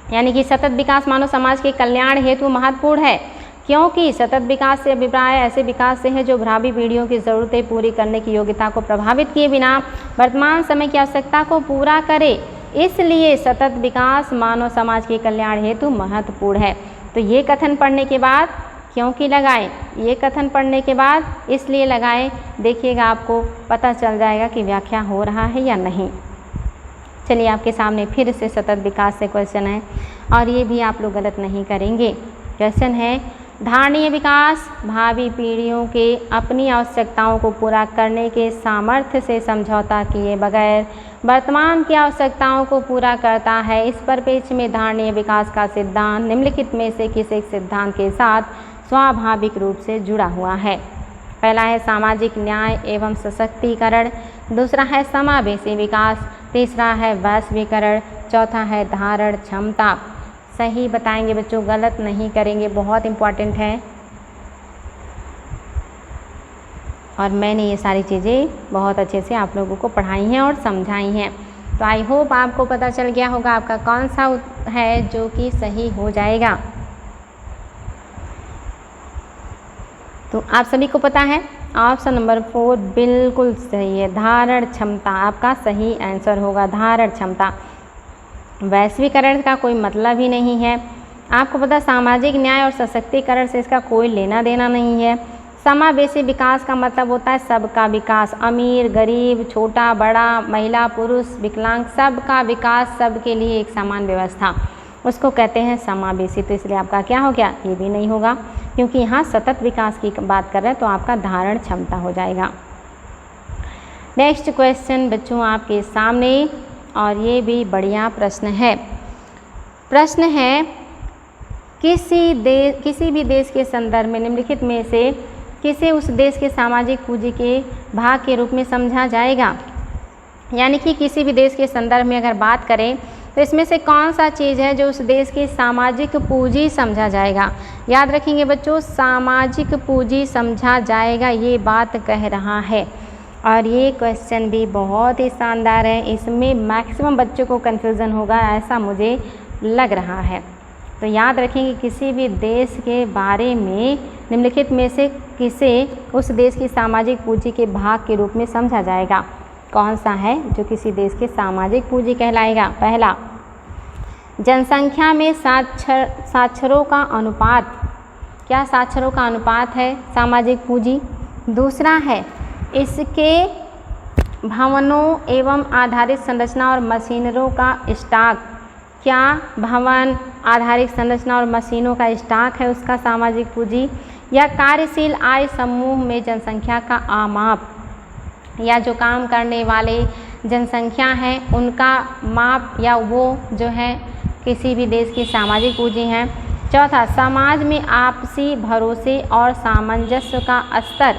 यानी कि सतत विकास मानव समाज के कल्याण हेतु महत्वपूर्ण है, क्योंकि सतत विकास से अभिप्राय ऐसे विकास से है जो भावी पीढ़ियों की ज़रूरतें पूरी करने की योग्यता को प्रभावित किए बिना वर्तमान समय की आवश्यकता को पूरा करे। इसलिए सतत विकास मानव समाज के कल्याण हेतु महत्वपूर्ण है। तो ये कथन पढ़ने के बाद क्योंकि लगाएं, ये कथन पढ़ने के बाद इसलिए लगाएं। देखिएगा आपको पता चल जाएगा कि व्याख्या हो रहा है या नहीं। चलिए आपके सामने फिर से सतत विकास से क्वेश्चन है और ये भी आप लोग गलत नहीं करेंगे। क्वेश्चन है, धारणीय विकास भावी पीढ़ियों के अपनी आवश्यकताओं को पूरा करने के सामर्थ्य से समझौता किए बगैर वर्तमान की आवश्यकताओं को पूरा करता है। इस परिप्रेक्ष्य में धारणीय विकास का सिद्धांत निम्नलिखित में से किसी एक सिद्धांत के साथ स्वाभाविक रूप से जुड़ा हुआ है। पहला है सामाजिक न्याय एवं सशक्तिकरण, दूसरा है समावेशी विकास, तीसरा है वैश्वीकरण, चौथा है धारण क्षमता। सही बताएंगे बच्चों, गलत नहीं करेंगे, बहुत इम्पॉर्टेंट है। और मैंने ये सारी चीज़ें बहुत अच्छे से आप लोगों को पढ़ाई हैं और समझाई हैं। तो आई होप आपको पता चल गया होगा आपका कौन सा है जो कि सही हो जाएगा। तो आप सभी को पता है ऑप्शन नंबर 4 बिल्कुल सही है, धारण क्षमता आपका सही आंसर होगा, धारण क्षमता। वैश्वीकरण का कोई मतलब ही नहीं है। आपको पता सामाजिक न्याय और सशक्तिकरण से इसका कोई लेना देना नहीं है। समावेशी विकास का मतलब होता है सबका विकास, अमीर गरीब छोटा बड़ा महिला पुरुष विकलांग सबका विकास, सबके लिए एक समान व्यवस्था, उसको कहते हैं समावेशी। तो इसलिए आपका क्या हो गया, ये भी नहीं होगा क्योंकि यहाँ सतत विकास की बात कर रहे हैं, तो आपका धारण क्षमता हो जाएगा। नेक्स्ट क्वेश्चन बच्चों आपके सामने, और ये भी बढ़िया प्रश्न है। प्रश्न है, किसी भी देश के संदर्भ में निम्नलिखित में से किसे उस देश के सामाजिक पूंजी के भाग के रूप में समझा जाएगा। यानी कि किसी भी देश के संदर्भ में अगर बात करें तो इसमें से कौन सा चीज़ है जो उस देश की सामाजिक पूंजी समझा जाएगा। याद रखेंगे बच्चों, सामाजिक पूंजी समझा जाएगा, ये बात कह रहा है। और ये क्वेश्चन भी बहुत ही शानदार है, इसमें मैक्सिमम बच्चों को कन्फ्यूज़न होगा ऐसा मुझे लग रहा है। तो याद रखेंगे किसी भी देश के बारे में निम्नलिखित में से किसे उस देश की सामाजिक पूंजी के भाग के रूप में समझा जाएगा। कौन सा है जो किसी देश के सामाजिक पूंजी कहलाएगा। पहला, जनसंख्या में साक्षरों का अनुपात, क्या साक्षरों का अनुपात है सामाजिक पूंजी। दूसरा है इसके भवनों एवं आधारित संरचना और मशीनरों का स्टॉक, क्या भवन आधारित संरचना और मशीनों का स्टॉक है उसका सामाजिक पूंजी। या कार्यशील आय समूह में जनसंख्या का आमाप, या जो काम करने वाले जनसंख्या है उनका माप, या वो जो है किसी भी देश की सामाजिक पूंजी है। चौथा, समाज में आपसी भरोसे और सामंजस्य का स्तर।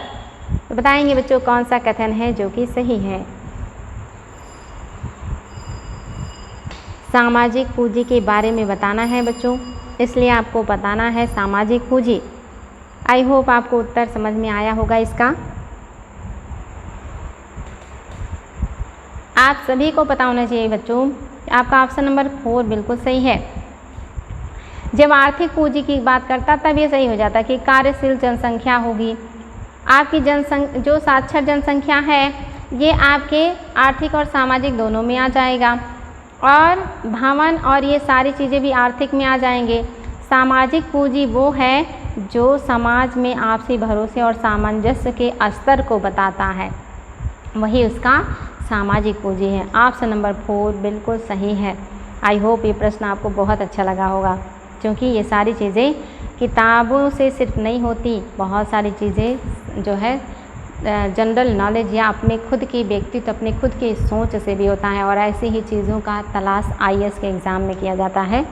तो बताएंगे बच्चों कौन सा कथन है जो कि सही है। सामाजिक पूंजी के बारे में बताना है बच्चों, इसलिए आपको बताना है सामाजिक पूंजी। आई होप आपको उत्तर समझ में आया होगा इसका। आप सभी को पता होना चाहिए बच्चों, आपका ऑप्शन नंबर 4 बिल्कुल सही है। जब आर्थिक पूंजी की बात करता तब ये सही हो जाता कि कार्यशील जनसंख्या होगी। आपकी जो साक्षर जनसंख्या है ये आपके आर्थिक और सामाजिक दोनों में आ जाएगा, और भवन और ये सारी चीज़ें भी आर्थिक में आ जाएंगे। सामाजिक पूंजी वो है जो समाज में आपसी भरोसे और सामंजस्य के स्तर को बताता है, वही उसका सामाजिक पूंजी है। ऑप्शन नंबर 4 बिल्कुल सही है। आई होप ये प्रश्न आपको बहुत अच्छा लगा होगा, क्योंकि ये सारी चीज़ें किताबों से सिर्फ नहीं होती, बहुत सारी चीज़ें जो है जनरल नॉलेज या अपने खुद की व्यक्तित्व, अपने खुद की सोच से भी होता है, और ऐसी ही चीज़ों का तलाश IAS के एग्ज़ाम में किया जाता है।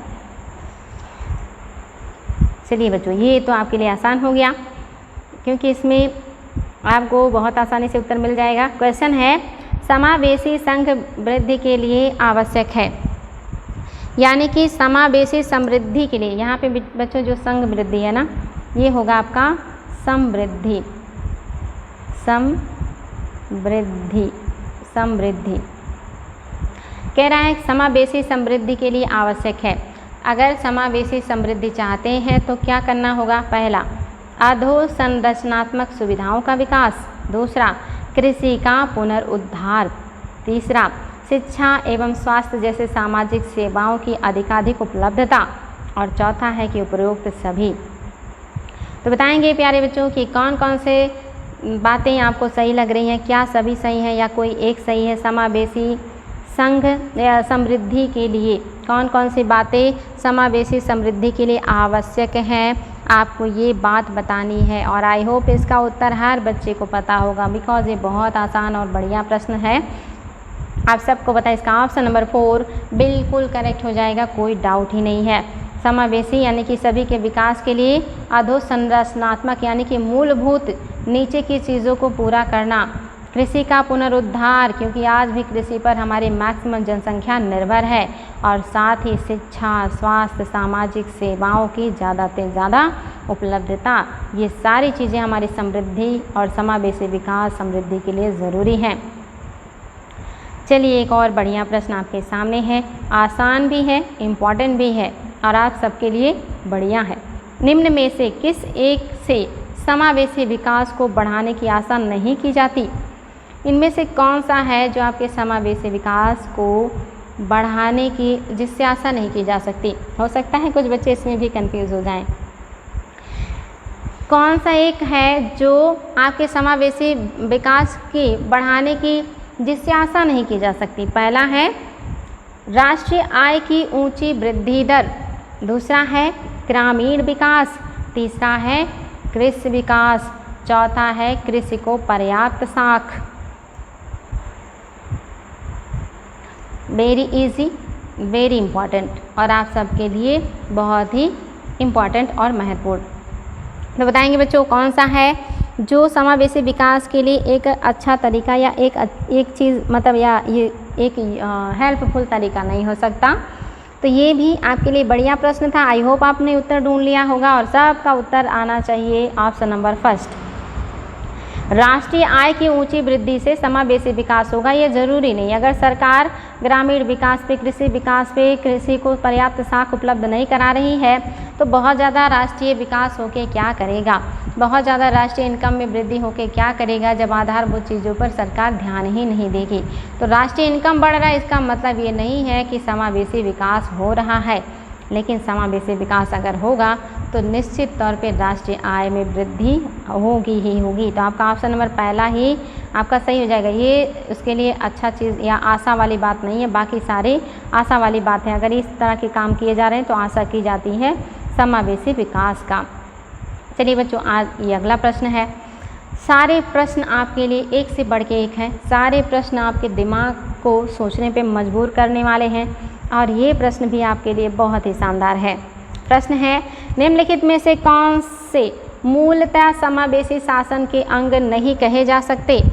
चलिए बच्चों, ये तो आपके लिए आसान हो गया, क्योंकि इसमें आपको बहुत आसानी से उत्तर मिल जाएगा। क्वेश्चन है, समावेशी संघ वृद्धि के लिए आवश्यक है। यानी कि समावेशी समृद्धि के लिए, यहाँ पे बच्चों जो संघ वृद्धि है ना, ये होगा आपका समृद्धि, समृद्धि कह रहा है समावेशी समृद्धि के लिए आवश्यक है। अगर समावेशी समृद्धि चाहते हैं तो क्या करना होगा? पहला, अधोसंरचनात्मक सुविधाओं का विकास। दूसरा, कृषि का पुनरुद्धार। तीसरा, शिक्षा एवं स्वास्थ्य जैसे सामाजिक सेवाओं की अधिकाधिक उपलब्धता। और चौथा है कि उपरोक्त सभी। तो बताएंगे प्यारे बच्चों कि कौन कौन से बातें आपको सही लग रही हैं, क्या सभी सही हैं या कोई एक सही है। समावेशी संघ या समृद्धि के लिए कौन कौन सी बातें समावेशी समृद्धि के लिए आवश्यक हैं, आपको ये बात बतानी है। और आई होप इसका उत्तर हर बच्चे को पता होगा, बिकॉज ये बहुत आसान और बढ़िया प्रश्न है। आप सबको पता है इसका ऑप्शन नंबर 4 बिल्कुल करेक्ट हो जाएगा, कोई डाउट ही नहीं है। समावेशी यानी कि सभी के विकास के लिए, अधोसंरचनात्मक यानी कि मूलभूत नीचे की चीज़ों को पूरा करना, कृषि का पुनरुद्धार क्योंकि आज भी कृषि पर हमारी मैक्सिमम जनसंख्या निर्भर है, और साथ ही शिक्षा, स्वास्थ्य, सामाजिक सेवाओं की ज़्यादा से ज़्यादा उपलब्धता। ये सारी चीज़ें हमारी समृद्धि और समावेशी विकास समृद्धि के लिए ज़रूरी हैं। चलिए एक और बढ़िया प्रश्न आपके सामने है, आसान भी है, इम्पॉर्टेंट भी है और आप सबके लिए बढ़िया है। निम्न में से किस एक से समावेशी विकास को बढ़ाने की आशा नहीं की जाती? इनमें से कौन सा है जो आपके समावेशी विकास को बढ़ाने की जिससे आशा नहीं की जा सकती? हो सकता है कुछ बच्चे इसमें भी कंफ्यूज हो जाएं। कौन सा एक है जो आपके समावेशी विकास की बढ़ाने की जिससे आशा नहीं की जा सकती? पहला है राष्ट्रीय आय की ऊंची वृद्धि दर। दूसरा है ग्रामीण विकास। तीसरा है कृषि विकास। चौथा है कृषि को पर्याप्त साख। वेरी इजी, वेरी इम्पॉर्टेंट और आप सबके लिए बहुत ही इम्पॉर्टेंट और महत्वपूर्ण। तो बताएंगे बच्चों कौन सा है जो समावेशी विकास के लिए एक अच्छा तरीका या एक चीज़ मतलब या ये एक हेल्पफुल तरीका नहीं हो सकता। तो ये भी आपके लिए बढ़िया प्रश्न था। आई होप आपने उत्तर ढूंढ लिया होगा और सबका उत्तर आना चाहिए ऑप्शन नंबर फर्स्ट। राष्ट्रीय आय की ऊंची वृद्धि से समावेशी विकास होगा, ये ज़रूरी नहीं। अगर सरकार ग्रामीण विकास पे, कृषि विकास पे, कृषि को पर्याप्त साख उपलब्ध नहीं करा रही है तो बहुत ज़्यादा राष्ट्रीय विकास होके क्या करेगा, बहुत ज़्यादा राष्ट्रीय इनकम में वृद्धि होके क्या करेगा जब आधारभूत चीज़ों पर सरकार ध्यान ही नहीं देगी। तो राष्ट्रीय इनकम बढ़ रहा है इसका मतलब ये नहीं है कि समावेशी विकास हो रहा है, लेकिन समावेशी विकास अगर होगा तो निश्चित तौर पे राष्ट्रीय आय में वृद्धि होगी ही होगी। तो आपका ऑप्शन नंबर पहला ही आपका सही हो जाएगा। ये उसके लिए अच्छा चीज़ या आशा वाली बात नहीं है, बाकी सारे आशा वाली बात है। अगर इस तरह के काम किए जा रहे हैं तो आशा की जाती है समावेशी विकास का। चलिए बच्चों आज ये अगला प्रश्न है। सारे प्रश्न आपके लिए एक से बढ़ के एक हैं, सारे प्रश्न आपके दिमाग को सोचने पे मजबूर करने वाले हैं और ये प्रश्न भी आपके लिए बहुत ही शानदार है। प्रश्न है निम्नलिखित में से कौन से मूलतः समावेशी शासन के अंग नहीं कहे जा सकते?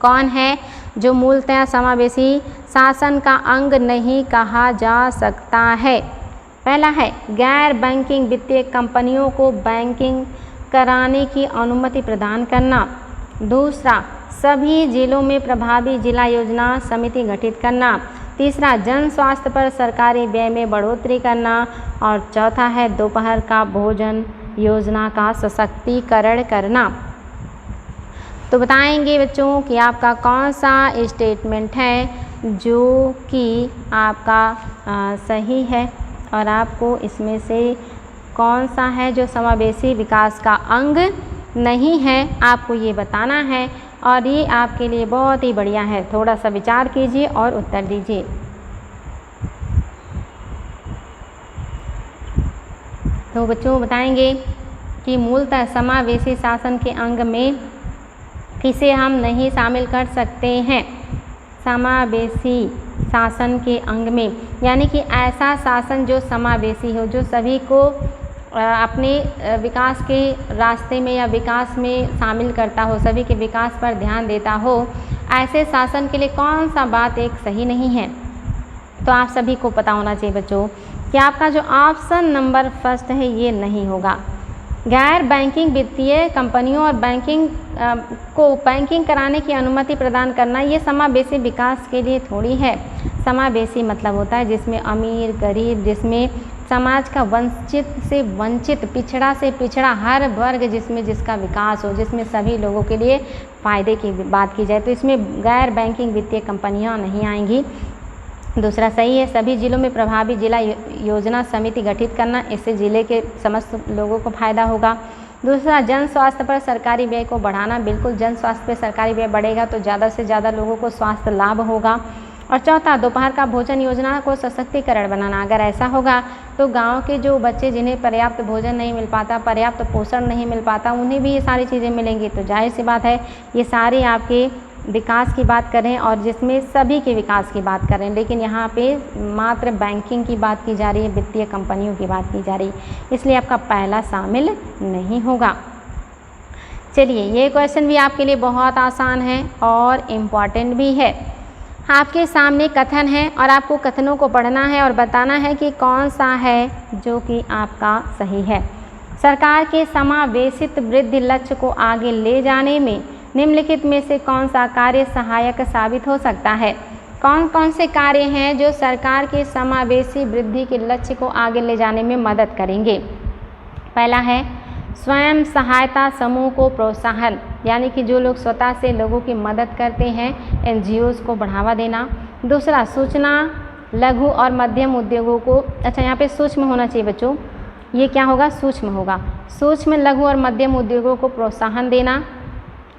कौन है जो मूलतः समावेशी शासन का अंग नहीं कहा जा सकता है? पहला है गैर बैंकिंग वित्तीय कंपनियों को बैंकिंग कराने की अनुमति प्रदान करना। दूसरा सभी जिलों में प्रभावी जिला योजना समिति गठित करना। तीसरा जन स्वास्थ्य पर सरकारी व्यय में बढ़ोतरी करना। और चौथा है दोपहर का भोजन योजना का सशक्तिकरण करना। तो बताएंगे बच्चों कि आपका कौन सा स्टेटमेंट है जो कि आपका सही है और आपको इसमें से कौन सा है जो समावेशी विकास का अंग नहीं है, आपको ये बताना है। और ये आपके लिए बहुत ही बढ़िया है, थोड़ा सा विचार कीजिए और उत्तर दीजिए। तो बच्चों बताएंगे कि मूलतः समावेशी शासन के अंग में किसे हम नहीं शामिल कर सकते हैं? समावेशी शासन के अंग में यानी कि ऐसा शासन जो समावेशी हो, जो सभी को अपने विकास के रास्ते में या विकास में शामिल करता हो, सभी के विकास पर ध्यान देता हो, ऐसे शासन के लिए कौन सा बात एक सही नहीं है? तो आप सभी को पता होना चाहिए बच्चों कि आपका जो ऑप्शन नंबर फर्स्ट है ये नहीं होगा। गैर बैंकिंग वित्तीय कंपनियों और बैंकिंग कराने की अनुमति प्रदान करना ये समावेशी विकास के लिए थोड़ी है। समावेशी मतलब होता है जिसमें अमीर गरीब, जिसमें समाज का वंचित से वंचित, पिछड़ा से पिछड़ा, हर वर्ग जिसमें जिसका विकास हो, जिसमें सभी लोगों के लिए फ़ायदे की बात की जाए। तो इसमें गैर बैंकिंग वित्तीय कंपनियां नहीं आएंगी। दूसरा सही है, सभी जिलों में प्रभावी जिला योजना समिति गठित करना, इससे जिले के समस्त लोगों को फ़ायदा होगा। दूसरा, जन स्वास्थ्य पर सरकारी व्यय को बढ़ाना, बिल्कुल जन स्वास्थ्य पर सरकारी व्यय बढ़ेगा तो ज़्यादा से ज़्यादा लोगों को स्वास्थ्य लाभ होगा। और चौथा, दोपहर का भोजन योजना को सशक्तिकरण बनाना, अगर ऐसा होगा तो गांव के जो बच्चे जिन्हें पर्याप्त भोजन नहीं मिल पाता, पर्याप्त पोषण नहीं मिल पाता, उन्हें भी ये सारी चीज़ें मिलेंगी। तो जाहिर सी बात है ये सारे आपके विकास की बात करें और जिसमें सभी के विकास की बात करें, लेकिन यहाँ पे मात्र बैंकिंग की बात की जा रही है, वित्तीय कंपनियों की बात की जा रही है, इसलिए आपका पहला शामिल नहीं होगा। चलिए, ये क्वेश्चन भी आपके लिए बहुत आसान है और इम्पॉर्टेंट भी है। आपके सामने कथन है और आपको कथनों को पढ़ना है और बताना है कि कौन सा है जो कि आपका सही है। सरकार के समावेशित वृद्धि लक्ष्य को आगे ले जाने में निम्नलिखित में से कौन सा कार्य सहायक साबित हो सकता है? कौन कौन से कार्य हैं जो सरकार के समावेशी वृद्धि के लक्ष्य को आगे ले जाने में मदद करेंगे? पहला है स्वयं सहायता समूह को प्रोत्साहन, यानी कि जो लोग स्वतः से लोगों की मदद करते हैं, NGOs को बढ़ावा देना। दूसरा, सूचना लघु और मध्यम उद्योगों को, अच्छा यहाँ पे सूक्ष्म होना चाहिए बच्चों, ये क्या होगा? सूक्ष्म होगा। सूक्ष्म लघु और मध्यम उद्योगों को प्रोत्साहन देना।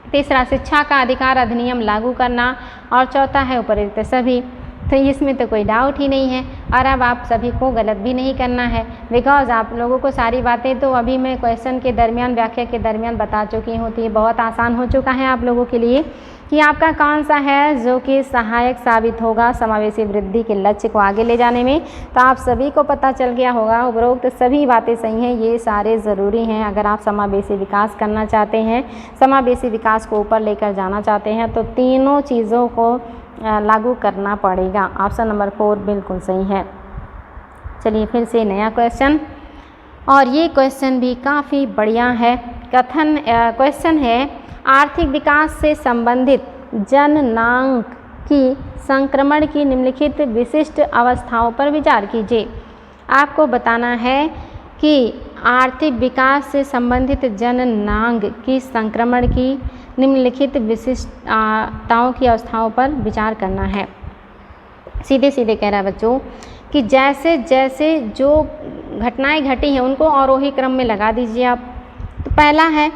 तीसरा, शिक्षा का अधिकार अधिनियम लागू करना। और चौथा है उपरोक्त सभी। तो इसमें तो कोई डाउट ही नहीं है और अब आप सभी को गलत भी नहीं करना है, बिकॉज आप लोगों को सारी बातें तो अभी मैं क्वेश्चन के दरमियान, व्याख्या के दरमियान बता चुकी हूँ। तो ये बहुत आसान हो चुका है आप लोगों के लिए कि आपका कौन सा है जो कि सहायक साबित होगा समावेशी वृद्धि के लक्ष्य को आगे ले जाने में। तो आप सभी को पता चल गया होगा, उपरोक्त सभी बातें सही हैं, ये सारे ज़रूरी हैं। अगर आप समावेशी विकास करना चाहते हैं, समावेशी विकास को ऊपर लेकर जाना चाहते हैं, तो तीनों चीज़ों को लागू करना पड़ेगा। ऑप्शन नंबर 4 बिल्कुल सही है। चलिए फिर से नया क्वेश्चन, और ये क्वेश्चन भी काफ़ी बढ़िया है। क्वेश्चन है, आर्थिक विकास से संबंधित जननांक की संक्रमण की निम्नलिखित विशिष्ट अवस्थाओं पर विचार कीजिए। आपको बताना है कि आर्थिक विकास से संबंधित जननांग की संक्रमण की निम्नलिखित विशिष्टताओं की अवस्थाओं पर विचार करना है। सीधे सीधे कह रहा है बच्चों कि जैसे जैसे जो घटनाएं घटी हैं उनको आरोही क्रम में लगा दीजिए आप। तो पहला है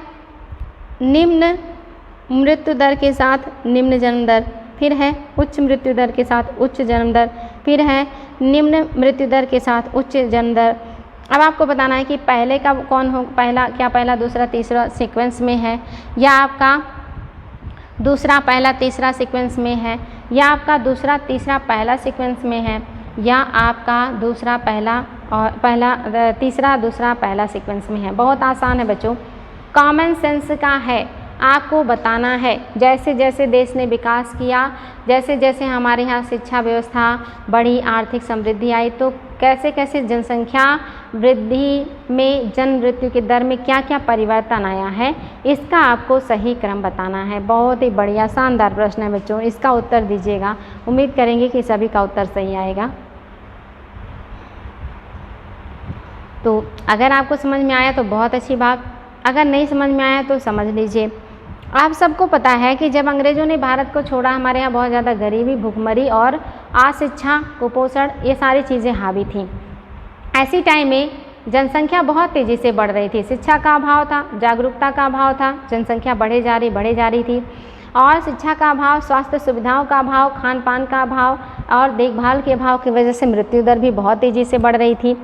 निम्न मृत्यु दर के साथ निम्न जन्म दर, फिर है उच्च मृत्यु दर के साथ उच्च जन्म दर, फिर है निम्न मृत्यु दर के साथ उच्च जन्म दर। अब आपको बताना है कि पहले का कौन हो, पहला दूसरा तीसरा सीक्वेंस में है, या आपका दूसरा पहला तीसरा सीक्वेंस में है, या आपका दूसरा तीसरा पहला सीक्वेंस में है, या आपका दूसरा पहला और तीसरा दूसरा पहला सीक्वेंस में है। बहुत आसान है बच्चों, कॉमन सेंस का है, आपको बताना है। जैसे जैसे देश ने विकास किया, जैसे जैसे हमारे यहाँ शिक्षा व्यवस्था बढ़ी, आर्थिक समृद्धि आई, तो कैसे कैसे जनसंख्या वृद्धि में जन्म मृत्यु की दर में क्या क्या परिवर्तन आया है, इसका आपको सही क्रम बताना है। बहुत ही बढ़िया शानदार प्रश्न है बच्चों, इसका उत्तर दीजिएगा। उम्मीद करेंगे कि सभी का उत्तर सही आएगा। तो अगर आपको समझ में आया तो बहुत अच्छी बात, अगर नहीं समझ में आया तो समझ लीजिए। आप सबको पता है कि जब अंग्रेज़ों ने भारत को छोड़ा, हमारे यहाँ बहुत ज़्यादा गरीबी, भुखमरी और अशिक्षा, कुपोषण, ये सारी चीज़ें हावी थीं। ऐसी टाइम में जनसंख्या बहुत तेज़ी से बढ़ रही थी, शिक्षा का अभाव था, जागरूकता का अभाव था, जनसंख्या बढ़े जा रही थी, और शिक्षा का अभाव, स्वास्थ्य सुविधाओं का अभाव, खान पान का अभाव और देखभाल के अभाव की वजह से मृत्यु दर भी बहुत तेज़ी से बढ़ रही थी।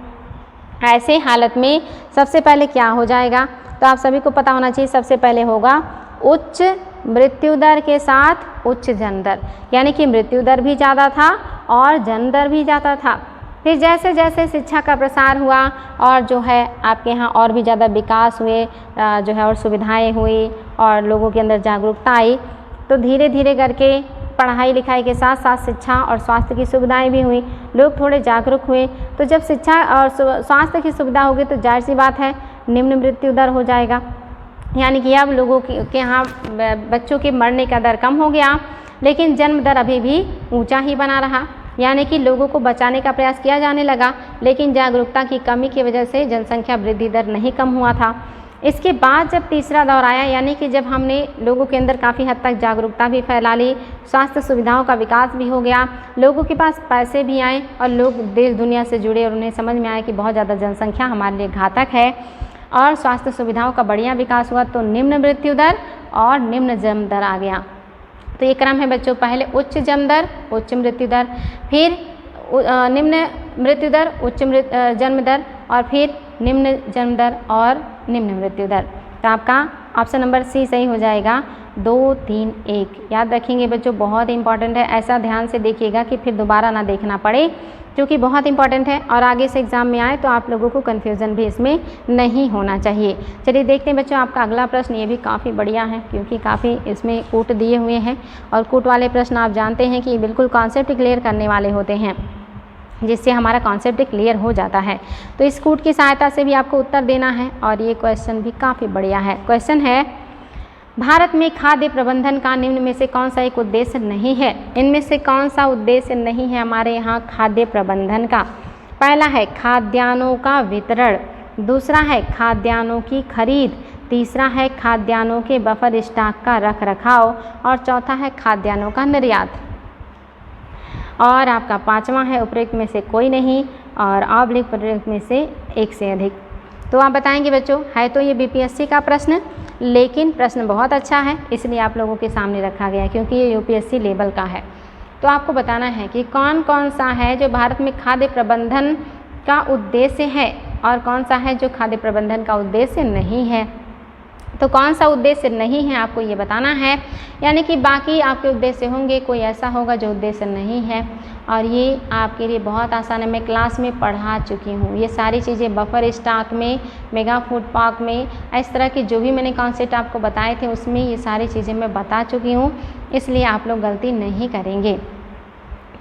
ऐसे हालत में सबसे पहले क्या हो जाएगा, तो आप सभी को पता होना चाहिए, सबसे पहले होगा उच्च मृत्यु दर के साथ उच्च जन्म दर, यानी कि मृत्यु दर भी ज़्यादा था और जन्म दर भी ज़्यादा था। फिर जैसे जैसे शिक्षा का प्रसार हुआ और जो है आपके यहाँ और भी ज़्यादा विकास हुए, जो है और सुविधाएं हुई और लोगों के अंदर जागरूकता आई, तो धीरे धीरे करके पढ़ाई लिखाई के साथ साथ शिक्षा और स्वास्थ्य की सुविधाएं भी हुई, लोग थोड़े जागरूक हुए। तो जब शिक्षा और स्वास्थ्य की सुविधा होगी तो जाहिर सी बात है निम्न मृत्यु दर हो जाएगा, यानी कि अब लोगों के यहाँ बच्चों के मरने का दर कम हो गया, लेकिन जन्म दर अभी भी ऊंचा ही बना रहा। यानी कि लोगों को बचाने का प्रयास किया जाने लगा, लेकिन जागरूकता की कमी की वजह से जनसंख्या वृद्धि दर नहीं कम हुआ था। इसके बाद जब तीसरा दौर आया, यानी कि जब हमने लोगों के अंदर काफ़ी हद तक जागरूकता भी फैला ली, स्वास्थ्य सुविधाओं का विकास भी हो गया, लोगों के पास पैसे भी आए और लोग देश दुनिया से जुड़े और उन्हें समझ में आया कि बहुत ज़्यादा जनसंख्या हमारे लिए घातक है और स्वास्थ्य सुविधाओं का बढ़िया विकास हुआ, तो निम्न मृत्यु दर और निम्न जन्म दर आ गया। तो ये क्रम है बच्चों, पहले उच्च जन्म दर, उच्च मृत्यु दर, फिर निम्न मृत्यु दर, उच्च जन्म दर और फिर निम्न जन्म दर और निम्न मृत्यु दर। तो आपका ऑप्शन नंबर सी सही हो जाएगा, 2, 3, 1। याद रखेंगे बच्चों, बहुत इंपॉर्टेंट है, ऐसा ध्यान से देखिएगा कि फिर दोबारा ना देखना पड़े, क्योंकि बहुत इंपॉर्टेंट है और आगे से एग्जाम में आए तो आप लोगों को कन्फ्यूज़न भी इसमें नहीं होना चाहिए। चलिए देखते हैं बच्चों आपका अगला प्रश्न, ये भी काफ़ी बढ़िया है क्योंकि काफ़ी इसमें कूट दिए हुए हैं और कूट वाले प्रश्न आप जानते हैं कि बिल्कुल कॉन्सेप्ट क्लियर करने वाले होते हैं, जिससे हमारा कॉन्सेप्ट क्लियर हो जाता है। तो इस कूट की सहायता से भी आपको उत्तर देना है और ये क्वेश्चन भी काफ़ी बढ़िया है। क्वेश्चन है, भारत में खाद्य प्रबंधन का निम्न में से कौन सा एक उद्देश्य नहीं है? इनमें से कौन सा उद्देश्य नहीं है हमारे यहाँ खाद्य प्रबंधन का? पहला है खाद्यान्नों का वितरण, दूसरा है खाद्यान्नों की खरीद, तीसरा है खाद्यान्नों के बफर स्टॉक का रख रखाव और चौथा है खाद्यान्नों का निर्यात। और आपका पांचवा है उपरोक्त में से कोई नहीं और ऑब्लिक उपरोक्त में से एक से अधिक। तो आप बताएंगे बच्चों, है तो ये बीपीएससी का प्रश्न, लेकिन प्रश्न बहुत अच्छा है इसलिए आप लोगों के सामने रखा गया क्योंकि ये यूपीएससी लेवल का है। तो आपको बताना है कि कौन कौन सा है जो भारत में खाद्य प्रबंधन का उद्देश्य है और कौन सा है जो खाद्य प्रबंधन का उद्देश्य नहीं है। तो कौन सा उद्देश्य नहीं है आपको ये बताना है, यानी कि बाकी आपके उद्देश्य होंगे, कोई ऐसा होगा जो उद्देश्य नहीं है। और ये आपके लिए बहुत आसान है, मैं क्लास में पढ़ा चुकी हूँ ये सारी चीज़ें, बफर स्टॉक में, मेगा फूड पार्क में, इस तरह की जो भी मैंने कॉन्सेप्ट आपको बताए थे उसमें ये सारी चीज़ें मैं बता चुकी हूँ, इसलिए आप लोग गलती नहीं करेंगे।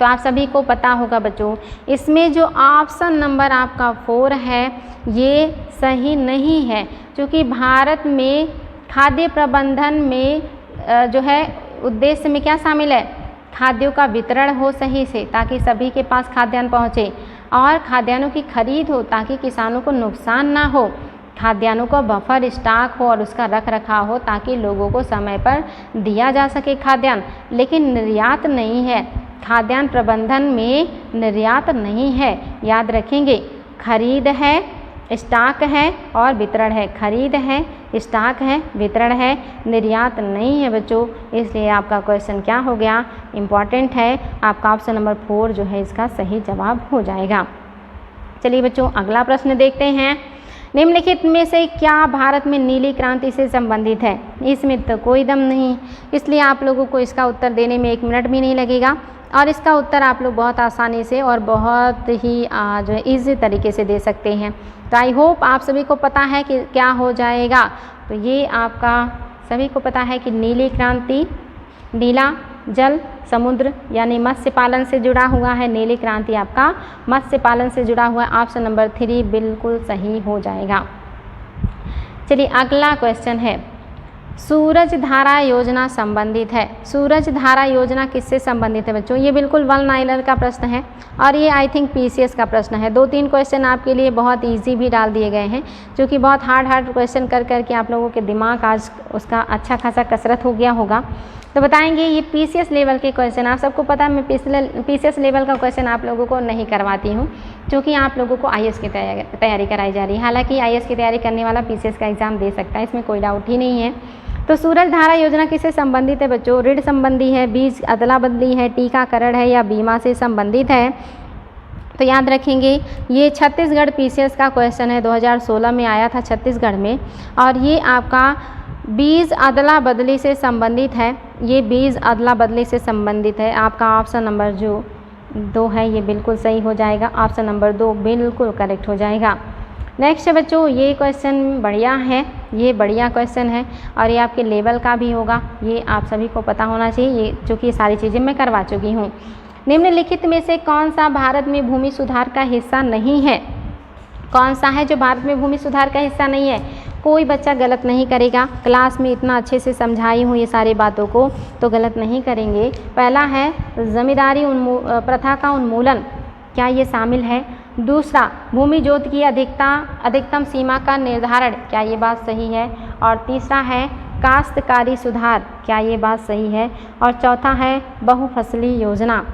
तो आप सभी को पता होगा बच्चों, इसमें जो ऑप्शन नंबर आपका 4 है ये सही नहीं है, क्योंकि भारत में खाद्य प्रबंधन में जो है उद्देश्य में क्या शामिल है, खाद्यों का वितरण हो सही से ताकि सभी के पास खाद्यान्न पहुँचे, और खाद्यान्नों की खरीद हो ताकि किसानों को नुकसान ना हो, खाद्यान्नों को बफर स्टॉक हो और उसका रख रखाव हो ताकि लोगों को समय पर दिया जा सके खाद्यान्न। लेकिन निर्यात नहीं है, खाद्यान्न प्रबंधन में निर्यात नहीं है, याद रखेंगे। खरीद है, स्टॉक है और वितरण है, खरीद है, स्टॉक है, वितरण है, निर्यात नहीं है बच्चों। इसलिए आपका क्वेश्चन क्या हो गया, इम्पॉर्टेंट है, आपका ऑप्शन नंबर 4 जो है इसका सही जवाब हो जाएगा। चलिए बच्चों अगला प्रश्न देखते हैं, निम्नलिखित में से क्या भारत में नीली क्रांति से संबंधित है? इसमें तो कोई दम नहीं, इसलिए आप लोगों को इसका उत्तर देने में 1 मिनट भी नहीं लगेगा और इसका उत्तर आप लोग बहुत आसानी से और बहुत ही जो है ईजी तरीके से दे सकते हैं। तो आई होप आप सभी को पता है कि क्या हो जाएगा। तो ये आपका सभी को पता है कि नीली क्रांति, नीला जल समुद्र यानी मत्स्य पालन से जुड़ा हुआ है, नीली क्रांति आपका मत्स्य पालन से जुड़ा हुआ है। ऑप्शन नंबर 3 बिल्कुल सही हो जाएगा। चलिए अगला क्वेश्चन है, सूरज धारा योजना संबंधित है। सूरज धारा योजना किससे संबंधित है बच्चों? ये बिल्कुल 1 लाइनर का प्रश्न है और ये आई थिंक पीसीएस का प्रश्न है। 2-3 क्वेश्चन आपके लिए बहुत इजी भी डाल दिए गए हैं, क्योंकि बहुत हार्ड क्वेश्चन कर करके आप लोगों के दिमाग आज उसका अच्छा खासा कसरत हो गया होगा। तो बताएंगे ये पीसीएस लेवल के क्वेश्चन, आप सबको पता है मैं पीसीएस लेवल का क्वेश्चन आप लोगों को नहीं करवाती हूँ, क्योंकि आप लोगों को आईएएस की तैयारी कराई जा रही है। हालांकि आईएएस की तैयारी करने वाला पीसीएस का एग्ज़ाम दे सकता है, इसमें कोई डाउट ही नहीं है। तो सूरज धारा योजना किससे संबंधित है बच्चों? ऋण संबंधी है, बीज अदला बदली है, टीकाकरण है या बीमा से संबंधित है? तो याद रखेंगे ये छत्तीसगढ़ पीसीएस का क्वेश्चन है, 2016 में आया था छत्तीसगढ़ में, और ये आपका बीज अदला बदली से संबंधित है। ये बीज अदला बदली से संबंधित है। आपका ऑप्शन नंबर जो 2 है ये बिल्कुल सही हो जाएगा, ऑप्शन नंबर 2 बिल्कुल करेक्ट हो जाएगा। नेक्स्ट है बच्चों, ये क्वेश्चन बढ़िया है, ये बढ़िया क्वेश्चन है और ये आपके लेवल का भी होगा, ये आप सभी को पता होना चाहिए, चूँकि ये सारी चीज़ें मैं करवा चुकी हूँ। निम्नलिखित में से कौन सा भारत में भूमि सुधार का हिस्सा नहीं है? कौन सा है जो भारत में भूमि सुधार का हिस्सा नहीं है? कोई बच्चा गलत नहीं करेगा। क्लास में इतना अच्छे से समझाई हूँ ये सारी बातों को, तो गलत नहीं करेंगे। पहला है जमींदारी प्रथा का उन्मूलन, क्या ये शामिल है? दूसरा, भूमि जोत की अधिकतम सीमा का निर्धारण, क्या ये बात सही है? और तीसरा है काश्तकारी सुधार, क्या ये बात सही है? और चौथा है बहुफसली योजना।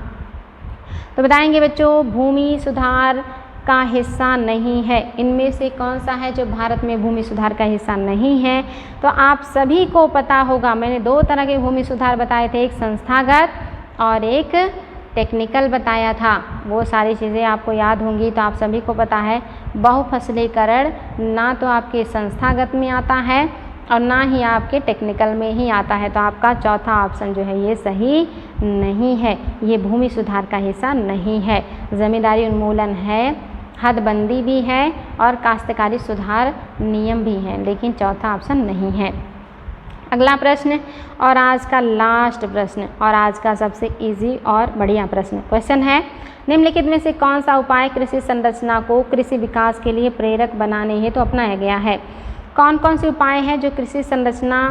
तो बताएंगे बच्चों, भूमि सुधार का हिस्सा नहीं है। इनमें से कौन सा है जो भारत में भूमि सुधार का हिस्सा नहीं है? तो आप सभी को पता होगा, मैंने दो तरह के भूमि सुधार बताए थे, एक संस्थागत और एक टेक्निकल बताया था। वो सारी चीज़ें आपको याद होंगी। तो आप सभी को पता है बहुफसलीकरण ना तो आपके संस्थागत में आता है और ना ही आपके टेक्निकल में ही आता है। तो आपका चौथा ऑप्शन जो है ये सही नहीं है, ये भूमि सुधार का हिस्सा नहीं है। ज़मींदारी उन्मूलन है, हदबंदी भी है और काश्तकारी सुधार नियम भी हैं, लेकिन चौथा ऑप्शन नहीं है। अगला प्रश्न और आज का लास्ट प्रश्न और आज का सबसे इजी और बढ़िया प्रश्न, क्वेश्चन है, निम्नलिखित में से कौन सा उपाय कृषि संरचना को कृषि विकास के लिए प्रेरक बनाने हेतु अपनाया गया है? कौन कौन से उपाय हैं जो कृषि संरचना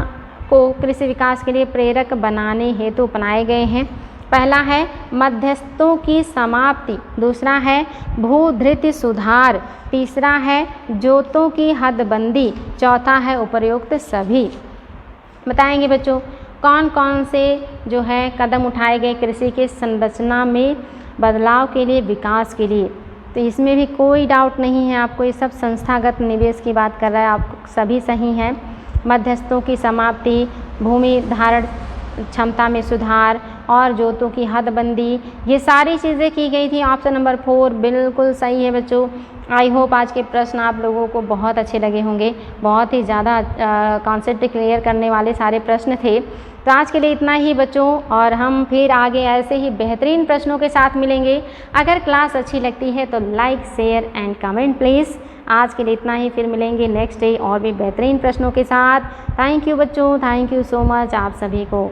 को कृषि विकास के लिए प्रेरक बनाने हेतु अपनाए गए हैं? पहला है मध्यस्थों की समाप्ति, दूसरा है भूधृति सुधार, तीसरा है जोतों की हदबंदी, चौथा है उपर्युक्त सभी। बताएंगे बच्चों कौन कौन से जो है कदम उठाए गए कृषि के संरचना में बदलाव के लिए, विकास के लिए। तो इसमें भी कोई डाउट नहीं है आपको, ये सब संस्थागत निवेश की बात कर रहा है, आप सभी सही हैं। मध्यस्थों की समाप्ति, भूमि धारण क्षमता में सुधार और जोतों की हदबंदी, ये सारी चीज़ें की गई थी। ऑप्शन नंबर 4 बिल्कुल सही है बच्चों। आई होप आज के प्रश्न आप लोगों को बहुत अच्छे लगे होंगे, बहुत ही ज़्यादा कॉन्सेप्ट क्लियर करने वाले सारे प्रश्न थे। तो आज के लिए इतना ही बच्चों, और हम फिर आगे ऐसे ही बेहतरीन प्रश्नों के साथ मिलेंगे। अगर क्लास अच्छी लगती है तो like, share and comment please. आज के लिए इतना ही, फिर मिलेंगे नेक्स्ट डे और भी बेहतरीन प्रश्नों के साथ। थैंक यू बच्चों, थैंक यू सो मच आप सभी को।